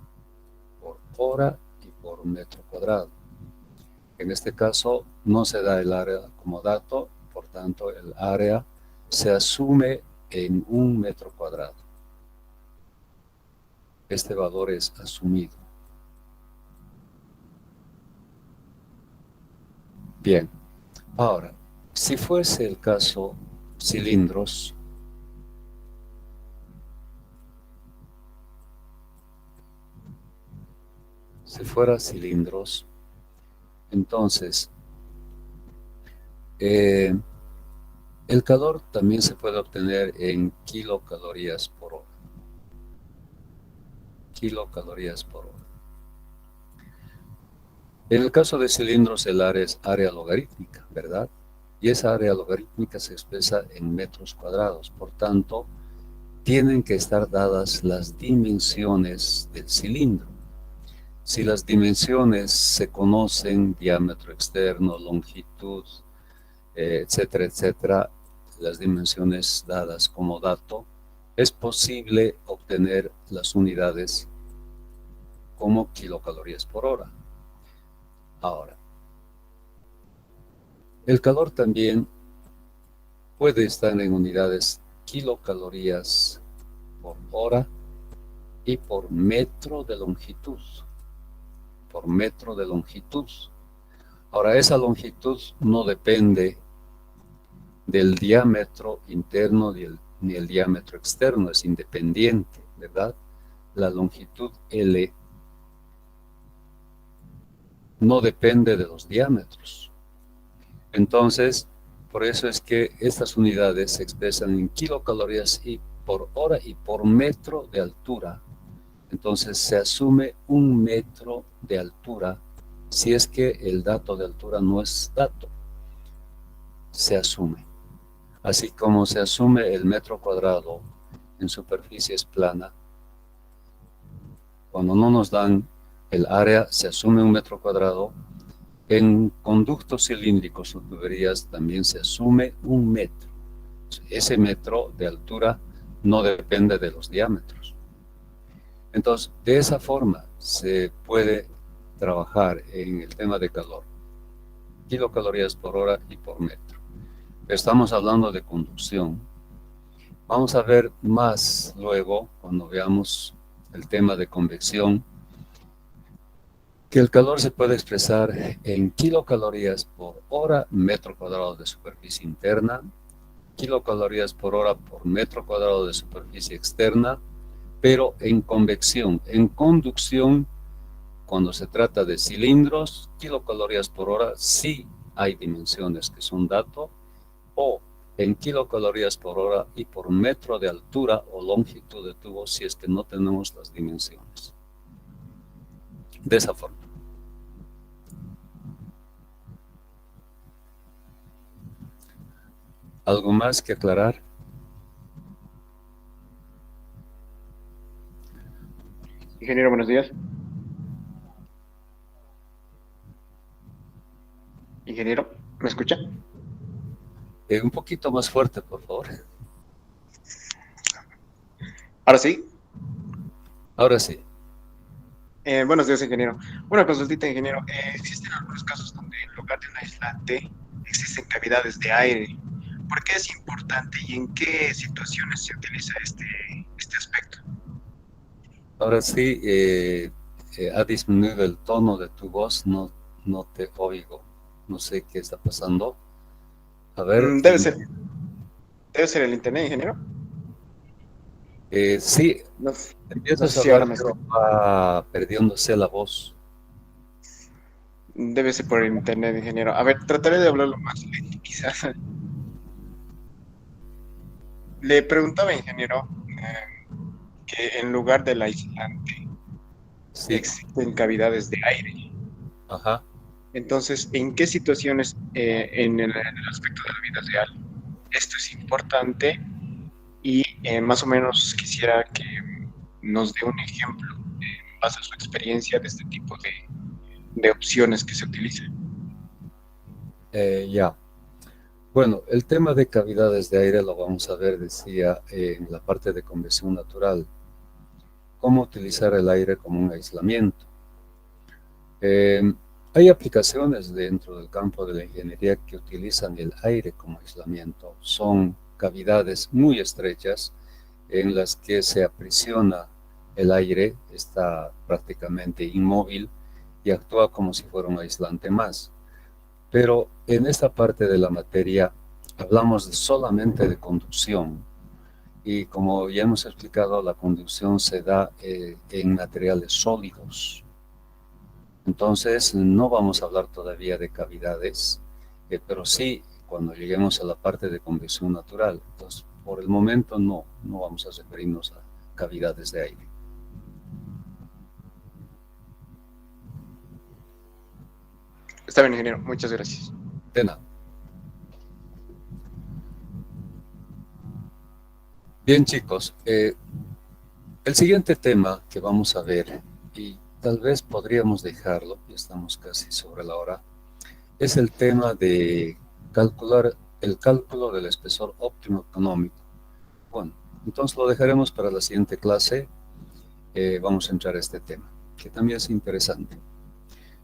S1: por hora y por metro cuadrado. En este caso no se da el área como dato, por tanto el área se asume en 1 metro cuadrado. Este valor es asumido. Bien, ahora, si fuese el caso cilindros, si fuera cilindros, entonces el calor también se puede obtener en kilocalorías por hora. Kilocalorías por hora. En el caso de cilindros, el área es área logarítmica, ¿verdad? Y esa área logarítmica se expresa en metros cuadrados. Por tanto, tienen que estar dadas las dimensiones del cilindro. Si las dimensiones se conocen, diámetro externo, longitud, etcétera, etcétera, las dimensiones dadas como dato, es posible obtener las unidades como kilocalorías por hora. Ahora, el calor también puede estar en unidades kilocalorías por hora y por metro de longitud. Por metro de longitud. Ahora, esa longitud no depende del diámetro interno ni el diámetro externo, es independiente, ¿verdad? La longitud L no depende de los diámetros. Entonces, por eso es que estas unidades se expresan en kilocalorías y por hora y por metro de altura. Entonces se asume 1 metro de altura si es que el dato de altura no es dato. Se asume. Así como se asume el metro cuadrado en superficies plana, cuando no nos dan el área, se asume 1 metro cuadrado. En conductos cilíndricos o tuberías también se asume 1 metro. Ese metro de altura no depende de los diámetros. Entonces, de esa forma se puede trabajar en el tema de calor. Kilocalorías por hora y por metro. Estamos hablando de conducción. Vamos a ver más luego, cuando veamos el tema de convección, que el calor se puede expresar en kilocalorías por hora, metro cuadrado de superficie interna, kilocalorías por hora por metro cuadrado de superficie externa, pero en convección. En conducción, cuando se trata de cilindros, kilocalorías por hora, sí hay dimensiones que son dato, o en kilocalorías por hora y por metro de altura o longitud de tubo si es que no tenemos las dimensiones. De esa forma. ¿Algo más que aclarar?
S4: Ingeniero, buenos días. Ingeniero, ¿me escucha?
S1: Un poquito más fuerte, por favor.
S4: Ahora sí.
S1: Ahora sí.
S4: Buenos días, ingeniero. Una consultita, ingeniero. Existen algunos casos donde en lugar de un aislante existen cavidades de aire. ¿Por qué es importante y en qué situaciones se utiliza este aspecto?
S1: Ahora sí, ha disminuido el tono de tu voz, no te oigo. No sé qué está pasando. A ver.
S4: Debe ser. Debe ser el internet, ingeniero.
S1: Sí,
S4: No, no
S1: empiezas
S4: sé
S1: a
S4: si ahora
S1: hablar,
S4: me
S1: pero
S4: escucha.
S1: va perdiéndose la voz.
S4: Debe ser por el internet, ingeniero. A ver, trataré de hablarlo más lento, quizás. Le preguntaba, ingeniero, que en lugar del aislante
S1: Sí,
S4: existen cavidades de aire.
S1: ajá.
S4: Entonces, ¿en qué situaciones en el aspecto de la vida real esto es importante? Y más o menos quisiera que nos dé un ejemplo en base a su experiencia de este tipo de opciones que se utilizan.
S1: Ya. Bueno, el tema de cavidades de aire lo vamos a ver, decía, en la parte de convección natural. Cómo utilizar el aire como un aislamiento. Eh, Hay aplicaciones dentro del campo de la ingeniería que utilizan el aire como aislamiento. Son cavidades muy estrechas en las que se aprisiona el aire, está prácticamente inmóvil y actúa como si fuera un aislante más. Pero en esta parte de la materia hablamos solamente de conducción y como ya hemos explicado, la conducción se da en materiales sólidos. Entonces, no vamos a hablar todavía de cavidades, pero sí cuando lleguemos a la parte de convección natural. Entonces, por el momento no vamos a referirnos a cavidades de aire.
S4: Está bien, ingeniero. Muchas gracias.
S1: De nada. Bien, chicos, el siguiente tema que vamos a ver, y tal vez podríamos dejarlo, ya estamos casi sobre la hora, es el tema de calcular el cálculo del espesor óptimo económico. Bueno, entonces lo dejaremos para la siguiente clase. Vamos a entrar a este tema, que también es interesante.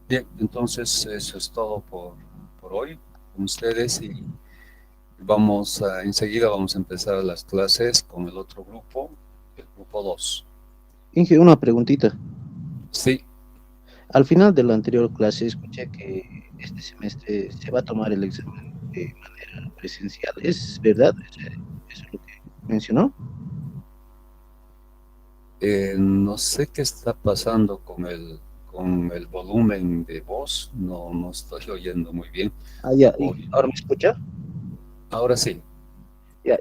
S1: Bien, entonces eso es todo por hoy con ustedes y enseguida vamos a empezar las clases con el otro grupo, el grupo 2.
S5: Inge, una preguntita.
S1: Sí,
S5: Al final de la anterior clase escuché que este semestre se va a tomar el examen de manera presencial. ¿Es verdad? ¿Eso es lo que mencionó?
S1: no sé qué está pasando con el volumen de voz, no estoy oyendo muy bien.
S5: Ah, ya.
S1: Oh,
S5: ¿Ahora me escucha?
S1: ahora sí.
S5: Ya.